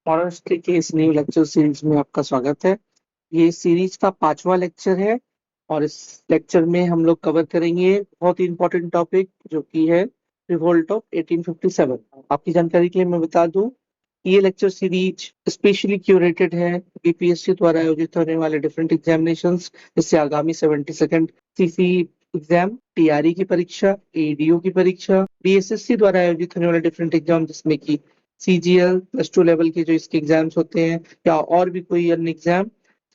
Modern history के इस new lecture series में आपका स्वागत है। ये सीरीज का 5वां लेक्चर है और इस लेक्चर में हम लोग कवर करेंगे बहुत ही इंपॉर्टेंट टॉपिक जो कि है रिवोल्ट ऑफ 1857। आपकी जानकारी के लिए मैं बता दूं कि ये लेक्चर सीरीज स्पेशली क्यूरेटेड है बीपीएससी द्वारा आयोजित होने वाले डिफरेंट एग्जामिनेशंस, जैसे आगामी 72nd सीसी एग्जाम, टीआरई की परीक्षा, एडीओ की परीक्षा, बीएसएससी द्वारा आयोजित होने वाले डिफरेंट एग्जाम जिसमें कि सीजीएल +2 लेवल के जो इसके एग्जाम्स होते हैं या और भी कोई अन्य एग्जाम,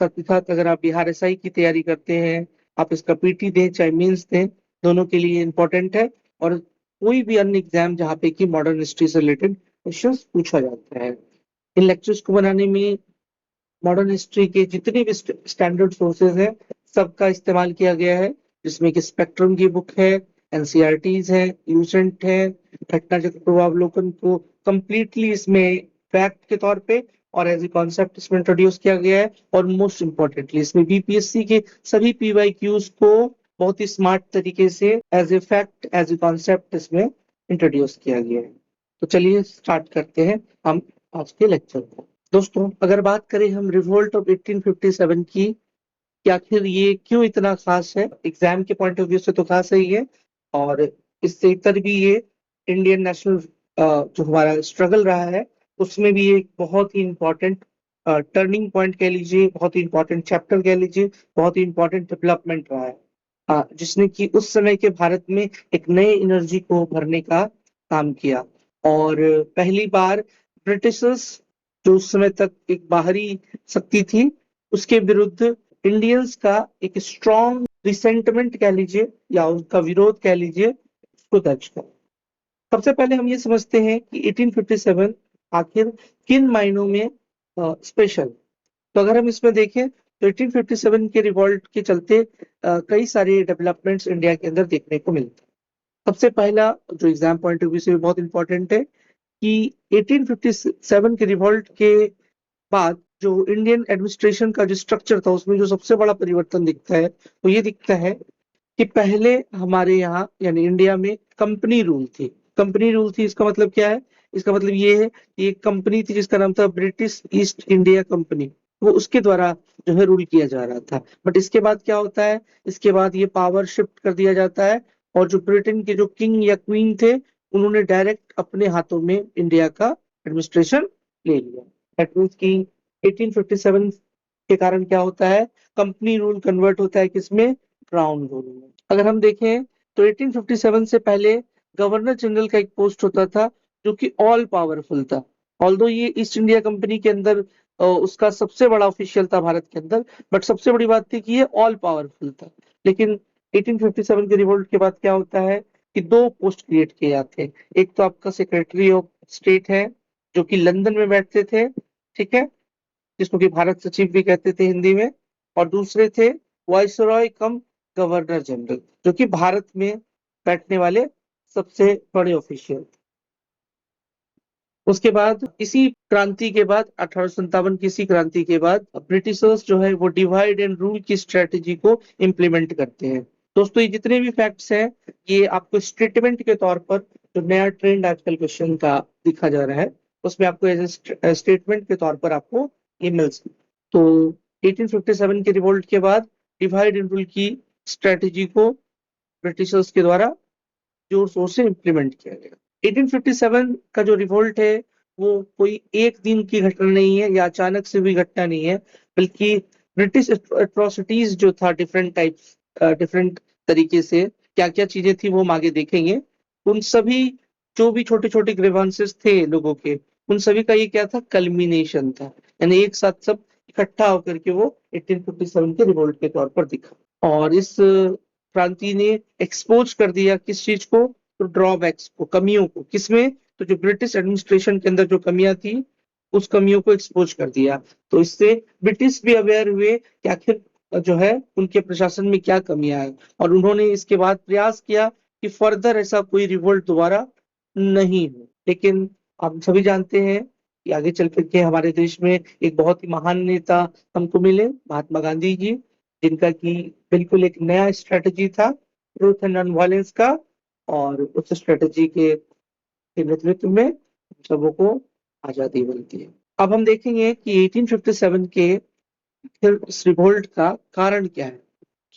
साथ ही साथ अगर आप बिहार एसआई की तैयारी करते हैं, आप इसका पीटी दें चाहे मीन्स दें, दोनों के लिए इम्पोर्टेंट है। और कोई भी अन्य एग्जाम जहाँ पे कि मॉडर्न हिस्ट्री से रिलेटेड क्वेश्चंस पूछा जाता है। इन लेक्चर्स को बनाने में मॉडर्न हिस्ट्री के जितने भी स्टैंडर्ड सोर्सेज हैं सबका इस्तेमाल किया गया है, जिसमें कि स्पेक्ट्रम की बुक है, एनसीईआरटीज है, ल्यूसेंट है, घटना चक्र प्रवावलोकन को कंप्लीटली इसमें फैक्ट के तौर पे और एज ए कॉन्सेप्ट इसमें इंट्रोड्यूस किया गया है। और मोस्ट इम्पोर्टेंटली इसमें बीपीएससी के सभी पीवाईक्यूज को बहुत ही स्मार्ट तरीके से as a fact as a concept इसमें इंट्रोड्यूस किया गया है। तो चलिए स्टार्ट करते हैं हम आज के लेक्चर को। दोस्तों, अगर बात करें हम रिवोल्ट ऑफ 1857 की कि आखिर ये क्यों इतना खास है, एग्जाम के पॉइंट ऑफ व्यू से तो खास है ही है, और इससे इतर भी ये इंडियन नेशनल जो हमारा स्ट्रगल रहा है उसमें भी एक बहुत ही इंपॉर्टेंट टर्निंग पॉइंट कह लीजिए, बहुत ही इंपॉर्टेंट चैप्टर कह लीजिए, बहुत ही इंपॉर्टेंट डेवलपमेंट रहा है, जिसने कि उस समय के भारत में एक नए एनर्जी को भरने का काम किया। और पहली बार ब्रिटिशर्स जो उस समय तक एक बाहरी शक्ति थी उसके विरुद्ध इंडियंस का एक स्ट्रॉन्ग रिसेंटमेंट कह लीजिए या उसका विरोध कह लीजिए, उसको दर्ज कर। सबसे पहले हम ये समझते हैं कि 1857 आखिर किन मायनों में स्पेशल। तो अगर हम इसमें देखें तो 1857 के रिवॉल्ट के चलते कई सारे डेवलपमेंट्स इंडिया के अंदर देखने को मिलते हैं। सबसे पहला जो एग्जाम पॉइंट ऑफ व्यू से भी बहुत इंपॉर्टेंट है कि 1857 के रिवॉल्ट के बाद जो इंडियन एडमिनिस्ट्रेशन का जो स्ट्रक्चर था उसमें जो सबसे बड़ा परिवर्तन दिखता है वो ये दिखता है कि पहले हमारे यहाँ यानी इंडिया में कंपनी रूल थी। कंपनी रूल थी इसका मतलब क्या है? इसका मतलब ये है कि एक कंपनी थी जिसका नाम था ब्रिटिश ईस्ट इंडिया कंपनी, वो उसके द्वारा जो है रूल किया जा रहा था। बट इसके बाद क्या होता है, इसके बाद ये पावर शिफ्ट कर दिया जाता है और जो ब्रिटेन के जो किंग या क्वीन थे उन्होंने डायरेक्ट अपने हाथों में इंडिया का एडमिनिस्ट्रेशन ले लिया। दैट मीन्स की 1857 के कारण क्या होता है, कंपनी रूल कन्वर्ट होता है किसमें, क्राउन रूल में। अगर हम देखें तो 1857 से पहले गवर्नर जनरल का एक पोस्ट होता था जो कि ऑल पावरफुल था। ऑल्दो ये ईस्ट इंडिया कंपनी के अंदर उसका सबसे बड़ा ऑफिशियल था भारत के अंदर, बट सबसे बड़ी बात थी कि ये ऑल पावरफुल था। लेकिन 1857 के रिवोल्ट के बाद क्या होता है कि दो पोस्ट क्रिएट किए जाते हैं। एक तो आपका सेक्रेटरी ऑफ स्टेट है जो कि लंदन में बैठते थे, ठीक है, जिसको कि भारत सचिव भी कहते थे हिंदी में, और दूसरे थे वाइसरॉय कम गवर्नर जनरल जो कि भारत में बैठने वाले सबसे बड़े ऑफिशियल। उसके बाद इसी क्रांति के बाद 1857 की इसी क्रांति के बाद ब्रिटिशर्स जो है वो डिवाइड एंड रूल की स्ट्रेटेजी को इम्प्लीमेंट करते हैं। दोस्तों, ये जितने भी फैक्ट्स हैं ये आपको स्टेटमेंट के तौर पर जो नया ट्रेंड आजकल क्वेश्चन का दिखा जा रहा है उसमें आपको एज स्टेटमेंट के तौर पर आपको ये मिल सकता। तो 1857 के रिवोल्ट के बाद डिवाइड एंड रूल की स्ट्रेटेजी को ब्रिटिशर्स के द्वारा जोर शोर से इम्प्लीमेंट किया गया। 1857 का जो रिवोल्ट है वो कोई एक दिन की घटना नहीं है या अचानक से हुई घटना नहीं है, बल्कि ब्रिटिश एट्रोसिटीज जो था डिफरेंट टाइप्स, डिफरेंट तरीके से क्या क्या चीजें थी वो हम आगे देखेंगे। उन सभी जो भी छोटे छोटे ग्रीवांसेस थे लोगों के, उन सभी का ये क्या था, कल्मिनेशन था, यानी एक साथ सब इकट्ठा होकर के वो 1857 के रिवोल्ट के तौर पर दिखा। और इस क्रांति ने एक्सपोज कर दिया किस चीज को, तो ड्रॉबैक्स को, कमियों को। किसमें? तो जो ब्रिटिश एडमिनिस्ट्रेशन के अंदर जो कमियां थी उस कमियों को एक्सपोज कर दिया। तो इससे ब्रिटिश भी अवेयर हुए कि आखिर जो है उनके प्रशासन में क्या कमियां है, और उन्होंने इसके बाद प्रयास किया कि फर्दर ऐसा कोई रिवोल्ट दोबारा नहीं हो। लेकिन आप सभी जानते हैं कि आगे चल करके हमारे देश में एक बहुत ही महान नेता हमको मिले, महात्मा गांधी जी, जिनका कि बिल्कुल एक नया स्ट्रेटजी था ट्रूथ एंड नॉन वायलेंस का, और उस स्ट्रेटजी के नेतृत्व में सबों को आजादी मिलती है। अब हम देखेंगे कि 1857 के फिर इस रिवोल्ट का कारण क्या है,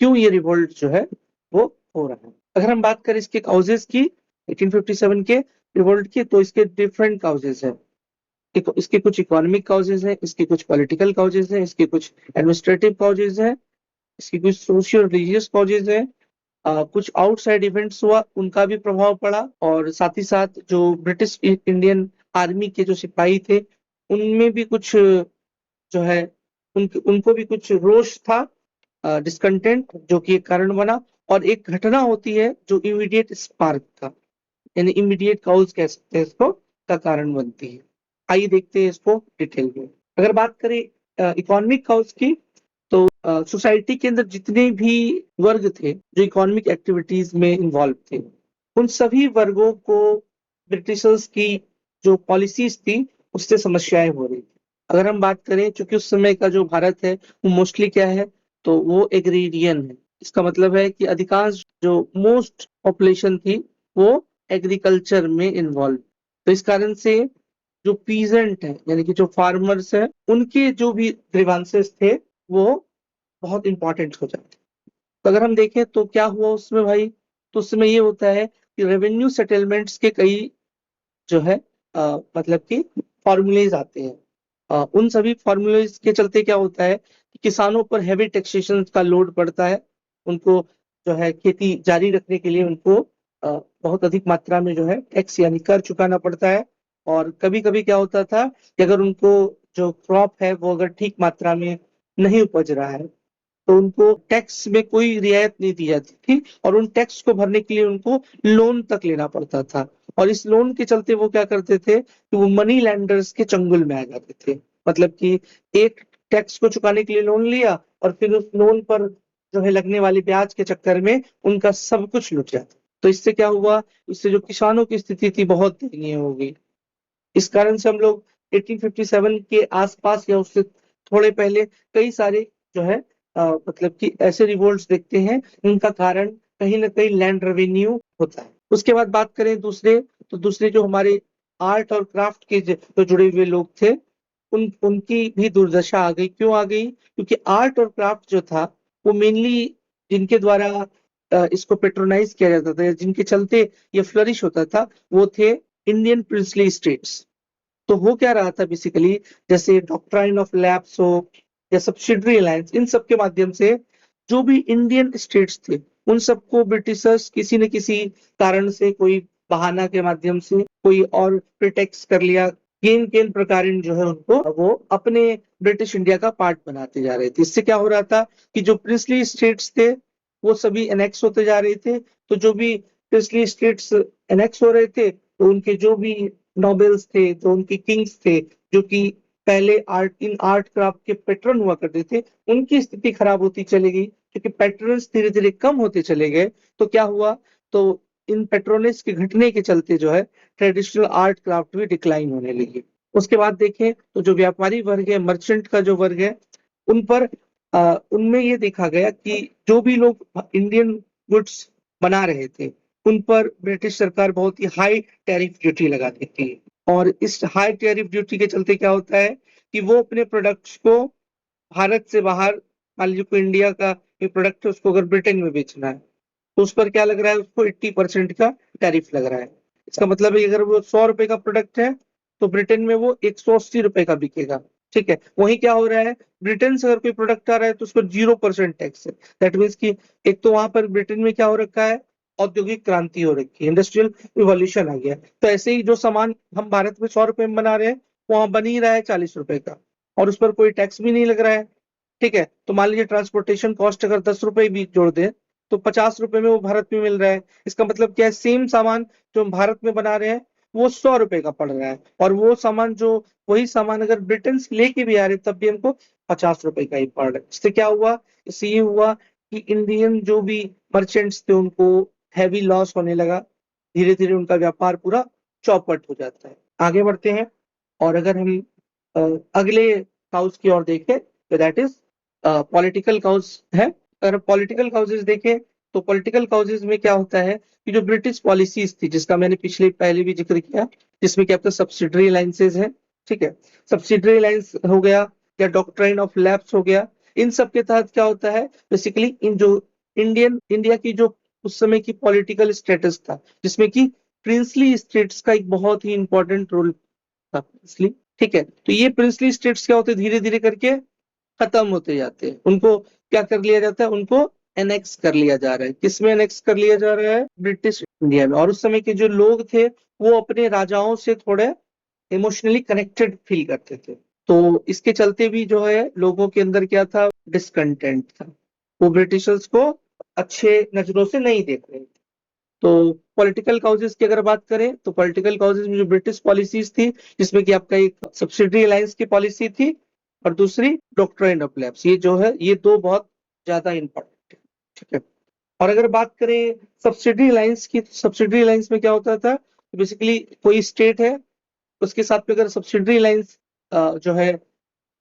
क्यों ये रिवोल्ट जो है वो हो रहा है। अगर हम बात करें इसके काउजेस की, 1857 के रिवोल्ट की, तो इसके डिफरेंट काउजेस हैं। इसके कुछ इकोनॉमिक काउजेस हैं, इसके कुछ पॉलिटिकल काउजेस हैं, इसके कुछ एडमिनिस्ट्रेटिव काउजेस हैं, इसके कुछ सोशियो रिलीजियस काउजेस हैं। कुछ आउटसाइड इवेंट्स हुआ, उनका भी प्रभाव पड़ा, और साथ ही साथ जो ब्रिटिश इंडियन आर्मी के जो सिपाही थे, उनमें भी कुछ जो है उनको भी कुछ रोष था, डिस्कंटेंट, जो कि एक कारण बना। और एक घटना होती है जो इमीडिएट स्पार्क था, यानी इमीडिएट काउज कह सकते हैं इसको, का कारण बनती है। आइए देखते हैं इसको डिटेल में। अगर बात करें इकोनॉमिक काउज की, तो सोसाइटी के अंदर जितने भी वर्ग थे जो इकोनॉमिक एक्टिविटीज में इन्वॉल्व थे, उन सभी वर्गों को ब्रिटिशर्स की जो पॉलिसीज थी उससे समस्याएं हो रही थी। अगर हम बात करें, चूंकि उस समय का जो भारत है वो मोस्टली क्या है, तो वो एग्रीरियन है। इसका मतलब है कि अधिकांश जो मोस्ट पॉपुलेशन थी वो एग्रीकल्चर में इन्वॉल्व। तो इस कारण से जो पीजेंट है, यानी कि जो फार्मर्स है, उनके जो भी ग्रीवांसेस थे वो बहुत इंपॉर्टेंट हो जाते। तो अगर हम देखें तो क्या हुआ उसमें भाई, तो उसमें ये होता है कि रेवेन्यू सेटलमेंट्स के कई जो है मतलब कि फॉर्मूलेज आते हैं। उन सभी फॉर्मूलेज के चलते क्या होता है कि किसानों पर हैवी टैक्सेशन का लोड पड़ता है। उनको जो है खेती जारी रखने के लिए उनको बहुत अधिक मात्रा में जो है टैक्स यानी कर चुकाना पड़ता है। और कभी कभी क्या होता था कि अगर उनको जो क्रॉप है वो अगर ठीक मात्रा में नहीं उपज रहा है, तो उनको टैक्स में कोई रियायत नहीं दी जाती थी, और उन टैक्स को भरने के लिए उनको लोन तक लेना पड़ता था। और इस लोन के चलते वो क्या करते थे कि वो मनी लैंडर्स के चंगुल में आ जाते थे। मतलब कि एक टैक्स को चुकाने के लिए लोन लिया, और फिर उस लोन पर जो है लगने वाली ब्याज के चक्कर में उनका सब कुछ लुट जाता। तो इससे क्या हुआ, इससे जो किसानों की स्थिति थी बहुत दयनीय हो गई। इस कारण से हम लोग 1857 के आसपास या उससे थोड़े पहले कई सारे जो है मतलब कि ऐसे रिवोल्ट्स देखते हैं, इनका कारण कहीं ना कहीं लैंड रेवेन्यू होता है। उसके बाद बात करें दूसरे, तो दूसरे जो हमारे आर्ट और क्राफ्ट के जो जुड़े हुए लोग थे, उनकी भी दुर्दशा आ गई। क्यों आ गई, क्योंकि आर्ट और क्राफ्ट जो था वो मेनली जिनके द्वारा इसको पेट्रोनाइज किया जाता था, जिनके चलते ये फ्लरिश होता था, वो थे इंडियन प्रिंसली स्टेट्स। तो हो क्या रहा था बेसिकली, जैसे डॉक्ट्राइन ऑफ लैप्स हो या सब्सिडरी अलायंस, इन सब के माध्यम से जो भी इंडियन स्टेट्स थे उन सबको ब्रिटिशर्स किसी न किसी कारण से, कोई बहाना के माध्यम से, कोई और प्रिटेक्स कर लिया, केन केन प्रकार जो है उनको वो अपने ब्रिटिश इंडिया का पार्ट बनाते जा रहे थे। इससे क्या हो रहा था कि जो प्रिंसली स्टेट्स थे वो सभी एनेक्स होते जा रहे थे। तो जो भी प्रिंसली स्टेट्स एनेक्स हो रहे थे, तो उनके जो भी नोबेल्स थे, जो उनके किंग्स थे, जो कि पहले आर्ट क्राफ्ट के पैटर्न हुआ करते थे, उनकी स्थिति खराब होती चली गई, क्योंकि पैटर्न्स धीरे धीरे कम होते चले गए। तो क्या हुआ, तो इन पैट्रोनेज के घटने के चलते जो है ट्रेडिशनल आर्ट क्राफ्ट भी डिक्लाइन होने लगी। उसके बाद देखें तो जो व्यापारी वर्ग है, मर्चेंट का जो वर्ग है, उन पर उनमें ये देखा गया कि जो भी लोग इंडियन गुड्स बना रहे थे, उन पर ब्रिटिश सरकार बहुत ही हाई टैरिफ ड्यूटी लगा देती है। और इस हाई टैरिफ ड्यूटी के चलते क्या होता है कि वो अपने प्रोडक्ट्स को भारत से बाहर, मान लीजिए कोई इंडिया का एक प्रोडक्ट है, उसको अगर ब्रिटेन में बेचना है, तो उस पर क्या लग रहा है, उसको 80% का टैरिफ लग रहा है। इसका मतलब है कि अगर वो 100 रुपए का प्रोडक्ट है, तो ब्रिटेन में वो 180 रुपए का बिकेगा। ठीक है, वही क्या हो रहा है, ब्रिटेन से अगर कोई प्रोडक्ट आ रहा है तो उस पर 0% टैक्स है। दैट मीन्स कि एक तो वहां पर ब्रिटेन में क्या हो रखा है, औद्योगिक क्रांति हो रखी है, इंडस्ट्रियल रिवॉल्यूशन आ गया। तो ऐसे ही जो सामान हम भारत में 100 रुपए में बना रहे हैं, वहां बन ही रहा है 40 रुपए का, और उस पर कोई टैक्स भी नहीं लग रहा है। ठीक है, तो मान लीजिए ट्रांसपोर्टेशन कॉस्ट अगर 10 रुपए भी जोड़ दे, तो 50 रुपए में वो भारत में मिल रहा है। इसका मतलब क्या है, सेम सामान जो हम भारत में बना रहे हैं वो 100 रुपए का पड़ रहा है, और वो सामान जो वही सामान अगर ब्रिटेन से लेके भी आ रहे तब भी हमको 50 रुपए का ही पड़ रहा है। इससे क्या हुआ, इससे ये हुआ कि इंडियन जो भी मर्चेंट्स थे उनको हैवी लॉस होने लगा। धीरे धीरे उनका व्यापार पूरा चौपट हो जाता है। आगे बढ़ते हैं, और अगर हम अ, अगले काउज की ओर देखें, तो दैट इज पॉलिटिकल काउज है। अगर पॉलिटिकल काउजेज देखें, तो पॉलिटिकल काउजेज में क्या होता है कि जो ब्रिटिश पॉलिसीज थी, जिसका मैंने पहले भी जिक्र किया, जिसमें कि आपका सब्सिडरी अलायंसेज है, ठीक है। सब्सिडरी लाइंस हो गया या डॉक्ट्राइन ऑफ लैप्स हो गया, इन सब के तहत क्या होता है बेसिकली, इन जो इंडिया की जो उस समय की पॉलिटिकल स्टेटस था, जिसमें कि प्रिंसली स्टेट्स का एक बहुत ही इंपॉर्टेंट रोल था प्रिंसली, ठीक है। तो ये प्रिंसली स्टेट्स क्या होते धीरे धीरे करके खत्म होते जाते हैं, उनको क्या कर लिया जाता है, उनको एनेक्स कर लिया जा रहा है। किसमें एनेक्स कर लिया जा रहा है? ब्रिटिश इंडिया में। और उस समय के जो लोग थे वो अपने राजाओं से थोड़े इमोशनली कनेक्टेड फील करते थे, तो इसके चलते भी जो है लोगों के अंदर क्या था, डिसकंटेंट था, वो ब्रिटिशर्स को अच्छे नजरों से नहीं देख रहे थे। तो पॉलिटिकल काउजेस की अगर बात करें तो पॉलिटिकल काउजेस में जो ब्रिटिश पॉलिसीज थी, जिसमें कि आपका एक सब्सिडरी अलायंस की पॉलिसी थी और दूसरी डॉक्ट्राइन ऑफ लैप्स, ये जो है ये दो बहुत ज्यादा इंपॉर्टेंट है, ठीक है। और अगर बात करें सब्सिडरी अलायंस की, सब्सिडरी अलायंस में क्या होता था, बेसिकली कोई स्टेट है उसके साथ में अगर सब्सिडरी लाइंस जो है,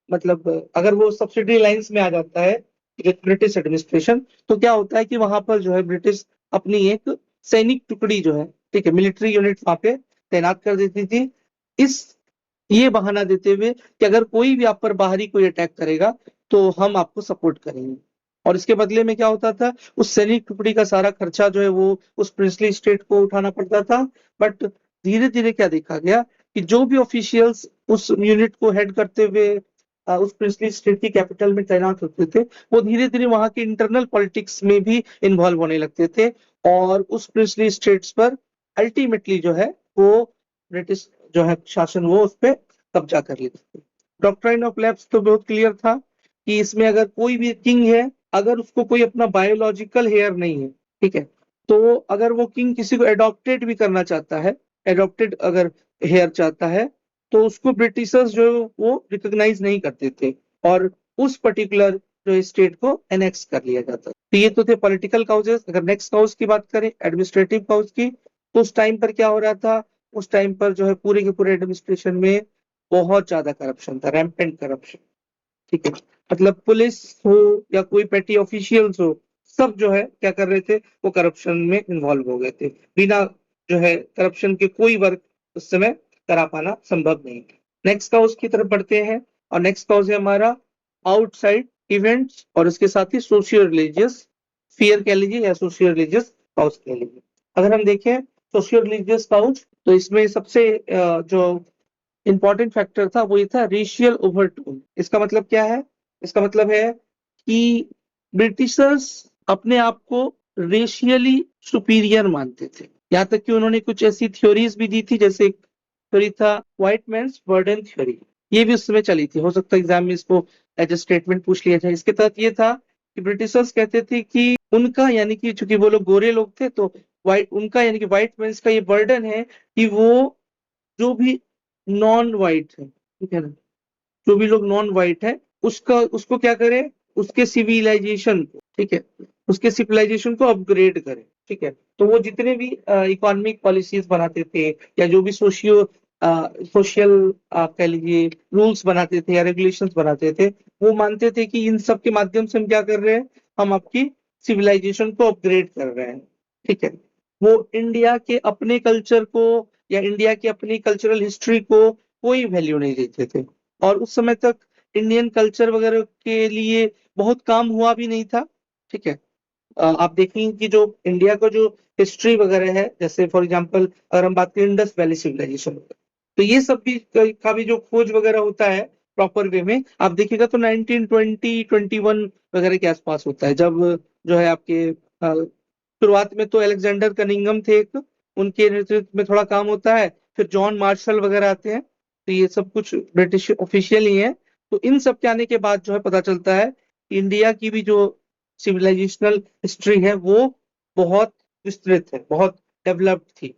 मतलब अगर वो सब्सिडरी लाइंस में आ जाता है ब्रिटिश एडमिनिस्ट्रेशन, तो क्या होता है कि वहां पर जो है ब्रिटिश अपनी एक सैनिक टुकड़ी जो है, ठीक है, मिलिट्री यूनिट वहां पे तैनात कर देती थी, इस ये बहाना देते हुए कि अगर कोई भी आप पर बाहरी कोई अटैक करेगा तो हम आपको सपोर्ट करेंगे। और इसके बदले में क्या होता था, उस सैनिक टुकड़ी का सारा खर्चा जो है वो उस प्रिंसली स्टेट को उठाना पड़ता था। बट धीरे धीरे क्या देखा गया कि जो भी ऑफिशियल्स उस यूनिट को हेड करते हुए उस प्रिंसली स्टेट की कैपिटल में तैनात होते थे, वो धीरे धीरे वहां के इंटरनल पॉलिटिक्स में भी इन्वॉल्व होने लगते थे, और उस प्रिंसली स्टेट्स पर अल्टीमेटली जो है वो ब्रिटिश जो है शासन वो उस पर कब्जा कर लेते थे। डॉक्ट्राइन ऑफ लैप्स तो बहुत क्लियर था कि इसमें अगर कोई भी किंग है, अगर उसको कोई अपना बायोलॉजिकल हेयर नहीं है, ठीक है, तो अगर वो किंग किसी को एडॉप्टेड भी करना चाहता है, एडॉप्टेड अगर हेयर चाहता है, तो उसको ब्रिटिशर्स जो वो रिकॉग्नाइज नहीं करते थे और उस पर्टिकुलर जो स्टेट को एनेक्स कर लिया जाता। तो ये तो थे पॉलिटिकल काउजेस। अगर नेक्स्ट काउज की बात करें, एडमिनिस्ट्रेटिव काउज की, तो उस टाइम पर क्या हो रहा था, उस टाइम पर जो है पूरे के पूरे एडमिनिस्ट्रेशन में बहुत ज्यादा करप्शन था, रैम्पेंट करप्शन, ठीक है। मतलब पुलिस हो या कोई पेटी ऑफिशियल्स हो, सब जो है क्या कर रहे थे, वो करप्शन में इन्वॉल्व हो गए थे। बिना जो है करप्शन के कोई वर्क उस समय करा पाना संभव नहीं था। नेक्स्ट काउज की तरफ बढ़ते हैं, और नेक्स्ट काउज है हमारा आउटसाइड इवेंट्स, और इसके साथ ही सोशियो रिलीजियस फियर कह लीजिए या सोशियो रिलीजियस काउज कह लीजिए। अगर हम देखें सोशियो रिलीजियस काउज, तो इसमें सबसे जो इंपॉर्टेंट फैक्टर था वो ये था रेशियल ओवरटोन। इसका मतलब क्या है? इसका मतलब है कि ब्रिटिशर्स अपने आप को रेशियली सुपीरियर मानते थे, यहाँ तक कि उन्होंने कुछ ऐसी थ्योरीज भी दी थी, जैसे एक थ्योरी था व्हाइट मैन्स बर्डन थ्योरी, ये भी उस समय चली थी, हो सकता है एग्जाम में इसको एज ए स्टेटमेंट पूछ लिया जाए। इसके तहत ये था कि ब्रिटिशर्स कहते थे कि उनका यानी कि चूंकि वो लोग गोरे लोग थे, तो व्हाइट उनका यानी कि व्हाइट मैन्स का ये बर्डन है कि वो जो भी नॉन वाइट है, ठीक है ना, जो भी लोग नॉन वाइट है उसका उसको क्या करे, उसके सिविलाइजेशन को, ठीक है, उसके सिविलाइजेशन को अपग्रेड करे, ठीक है। तो वो जितने भी इकोनॉमिक पॉलिसीज बनाते थे या जो भी सोशल आप कह लीजिए रूल्स बनाते थे या रेगुलेशंस बनाते थे, वो मानते थे कि इन सब के माध्यम से हम क्या कर रहे हैं, हम आपकी सिविलाइजेशन को अपग्रेड कर रहे हैं, ठीक है। वो इंडिया के अपने कल्चर को या इंडिया की अपनी कल्चरल हिस्ट्री को कोई वैल्यू नहीं देते थे, और उस समय तक इंडियन कल्चर वगैरह के लिए बहुत काम हुआ भी नहीं था, ठीक है। आप देखेंगे कि जो इंडिया का जो हिस्ट्री वगैरह है, जैसे फॉर एग्जांपल अगर हम बात करें इंडस वैली सिविलाइजेशन, तो ये सब भी का भी जो खोज वगैरह होता है प्रॉपर वे में, आप देखिएगा तो 1920 21 वगैरह के आसपास होता है, जब जो है आपके शुरुआत में तो अलेक्जेंडर कनिंगम थे एक, उनके नेतृत्व में थोड़ा काम होता है, फिर जॉन मार्शल वगैरह आते हैं, तो ये सब कुछ ब्रिटिश ऑफिशियल ही है। तो इन सब के आने के बाद जो है पता चलता है कि इंडिया की भी जो सिविलाइजेशनल हिस्ट्री है वो बहुत विस्तृत है, बहुत डेवलप्ड थी,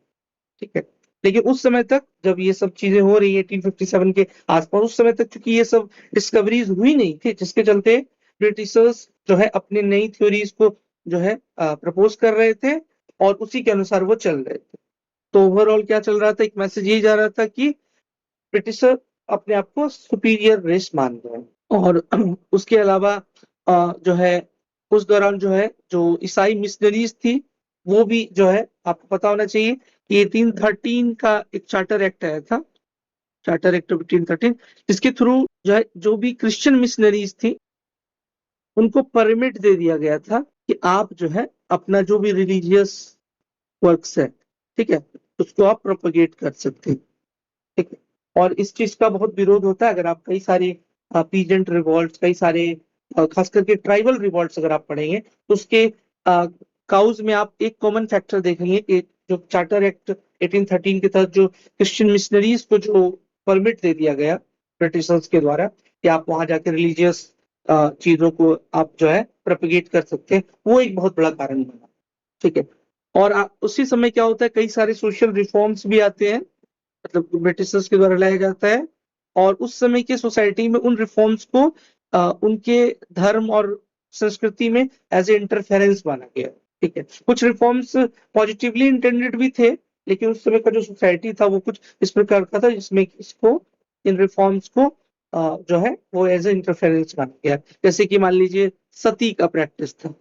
ठीक है। लेकिन उस समय तक जब ये सब चीजें हो रही है 1857 के आसपास, उस समय तक क्योंकि ये सब डिस्कवरीज हुई नहीं थी, जिसके चलते ब्रिटिशर्स जो है अपनी नई थ्योरीज को जो है प्रपोज कर रहे थे और उसी के अनुसार वो चल रहे थे। तो ओवरऑल क्या चल रहा था, एक मैसेज यही जा रहा था कि ब्रिटिशर अपने आप को सुपीरियर रेस मान रहे हैं। और उसके अलावा जो है उस दौरान जो है जो ईसाई मिशनरीज थी, वो भी जो है आपको पता होना चाहिए कि 1813 का एक चार्टर एक्ट आया था, चार्टर एक्ट ऑफ 1813, जिसके थ्रू जो है जो भी क्रिश्चियन मिशनरीज थी उनको परमिट दे दिया गया था कि आप जो है अपना जो भी रिलीजियस वर्क्स है, ठीक है, उसको आप प्रोपगेट कर सकते हैं, ठीक है। और इस चीज का बहुत विरोध होता है। अगर आप कई सारे पीजेंट रिवॉल्ट, कई सारे खास करके ट्राइबल रिवॉल्ट्स अगर आप पढ़ेंगे तो उसके काउज में आप एक कॉमन फैक्टर देखेंगे कि जो चार्टर एक्ट 1813 के तहत जो क्रिश्चियन मिशनरीज को जो परमिट दे दिया गया ब्रिटिशर्स के द्वारा कि आप वहां जाकर रिलीजियस चीजों को आप जो है प्रोपगेट कर सकते हैं, वो एक बहुत बड़ा कारण बना, ठीक है। और उसी समय क्या होता है, कई सारे सोशल रिफॉर्म्स भी आते हैं, मतलब ब्रिटिशर्स के द्वारा लाया जाता है। और उस समय की सोसाइटी में उन रिफॉर्म्स को उनके धर्म और संस्कृति में एज ए इंटरफेरेंस माना गया, ठीक है। कुछ रिफॉर्म्स पॉजिटिवली इंटेंडेड भी थे, लेकिन उस समय का जो सोसाइटी था वो कुछ इस प्रकार का था जिसमें इसको, इन रिफॉर्म्स को जो है वो एज ए इंटरफेरेंस माना गया। जैसे कि मान लीजिए सती का प्रैक्टिस था,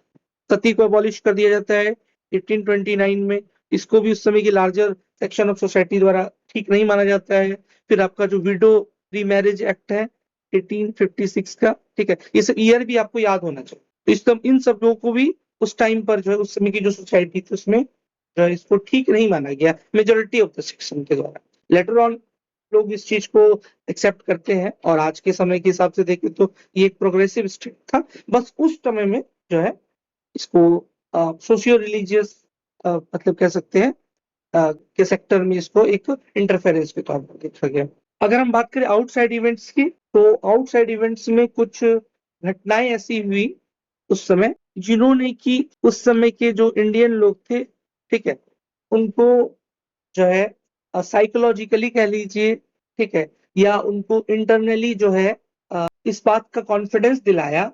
सती को अबॉलिश कर दिया जाता है 1829 में। इसको भी उस समय की लार्जर सेक्शन ऑफ सोसाइटी द्वारा ठीक नहीं माना जाता है। फिर आपका जो विडो रीमैरिज एक्ट है 1856 का, ठीक है, ये सब ईयर भी आपको याद होना चाहिए। तो इस सब इन सब लोगों को भी उस टाइम पर जो है उस समय की जो सोसाइटी थी उसमें जो है इसको ठीक नहीं माना गया मेजोरिटी ऑफ द सेक्शन के द्वारा। लेटर ऑन लोग इस चीज को एक्सेप्ट करते हैं और आज के समय के हिसाब से देखें तो ये एक प्रोग्रेसिव स्टेप था। बस उस समय में जो है इसको सोशियो रिलीजियस मतलब कह सकते हैं के सेक्टर में इसको एक इंटरफेरेंस के तौर पर देखा गया। अगर हम बात करें आउटसाइड इवेंट्स की, तो आउटसाइड इवेंट्स में कुछ घटनाएं ऐसी हुई उस समय जिन्होंने कि उस समय के जो इंडियन लोग थे, ठीक है, उनको जो है साइकोलॉजिकली कह लीजिए, ठीक है, या उनको इंटरनली जो है इस बात का कॉन्फिडेंस दिलाया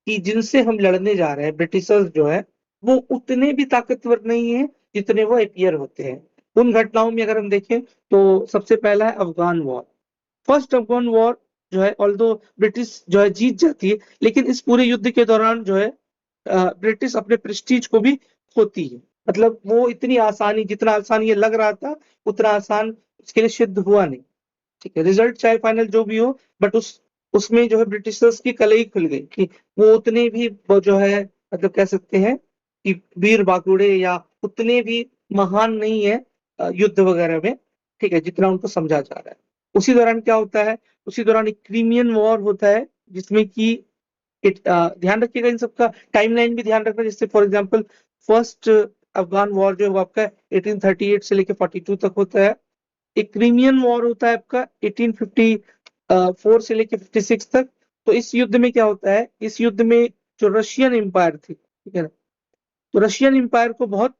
कि जिनसे हम लड़ने जा रहे हैं ब्रिटिशर्स जो है वो उतने भी ताकतवर नहीं है जितने वो अपीयर होते हैं। उन घटनाओं में अगर हम देखें तो सबसे पहला है Afghan war. First Afghan war जो है ऑल्दो ब्रिटिश जो है जीत जाती है, लेकिन इस पूरे युद्ध के दौरान जो है ब्रिटिश अपने प्रेस्टीज को भी खोती है। मतलब वो इतनी आसानी, जितना आसान ये लग रहा था उतना आसान उसके लिए सिद्ध हुआ नहीं, ठीक है। रिजल्ट चाहे फाइनल जो भी हो, बट उसमें जो है ब्रिटिशर्स की कलई खुल गई कि वो उतने भी वो जो है मतलब कह सकते हैं कि वीर बाकुड़े या उतने भी महान नहीं है युद्ध वगैरह में, ठीक है, जितना उनको समझा जा रहा है। उसी दौरान क्या होता है, उसी दौरान एक क्रीमियन वॉर होता है जिसमें कि ध्यान रखिएगा इन सबका टाइमलाइन भी ध्यान रखना। जैसे for example first Afghan war जो है वो आपका 1838 से लेकर 42 तक होता है। एक क्रीमियन वॉर होता है आपका 1854 से लेकर 56 तक। तो इस युद्ध में क्या होता है, इस युद्ध में जो रशियन एम्पायर थी, ठीक है ना, तो रशियन एम्पायर को बहुत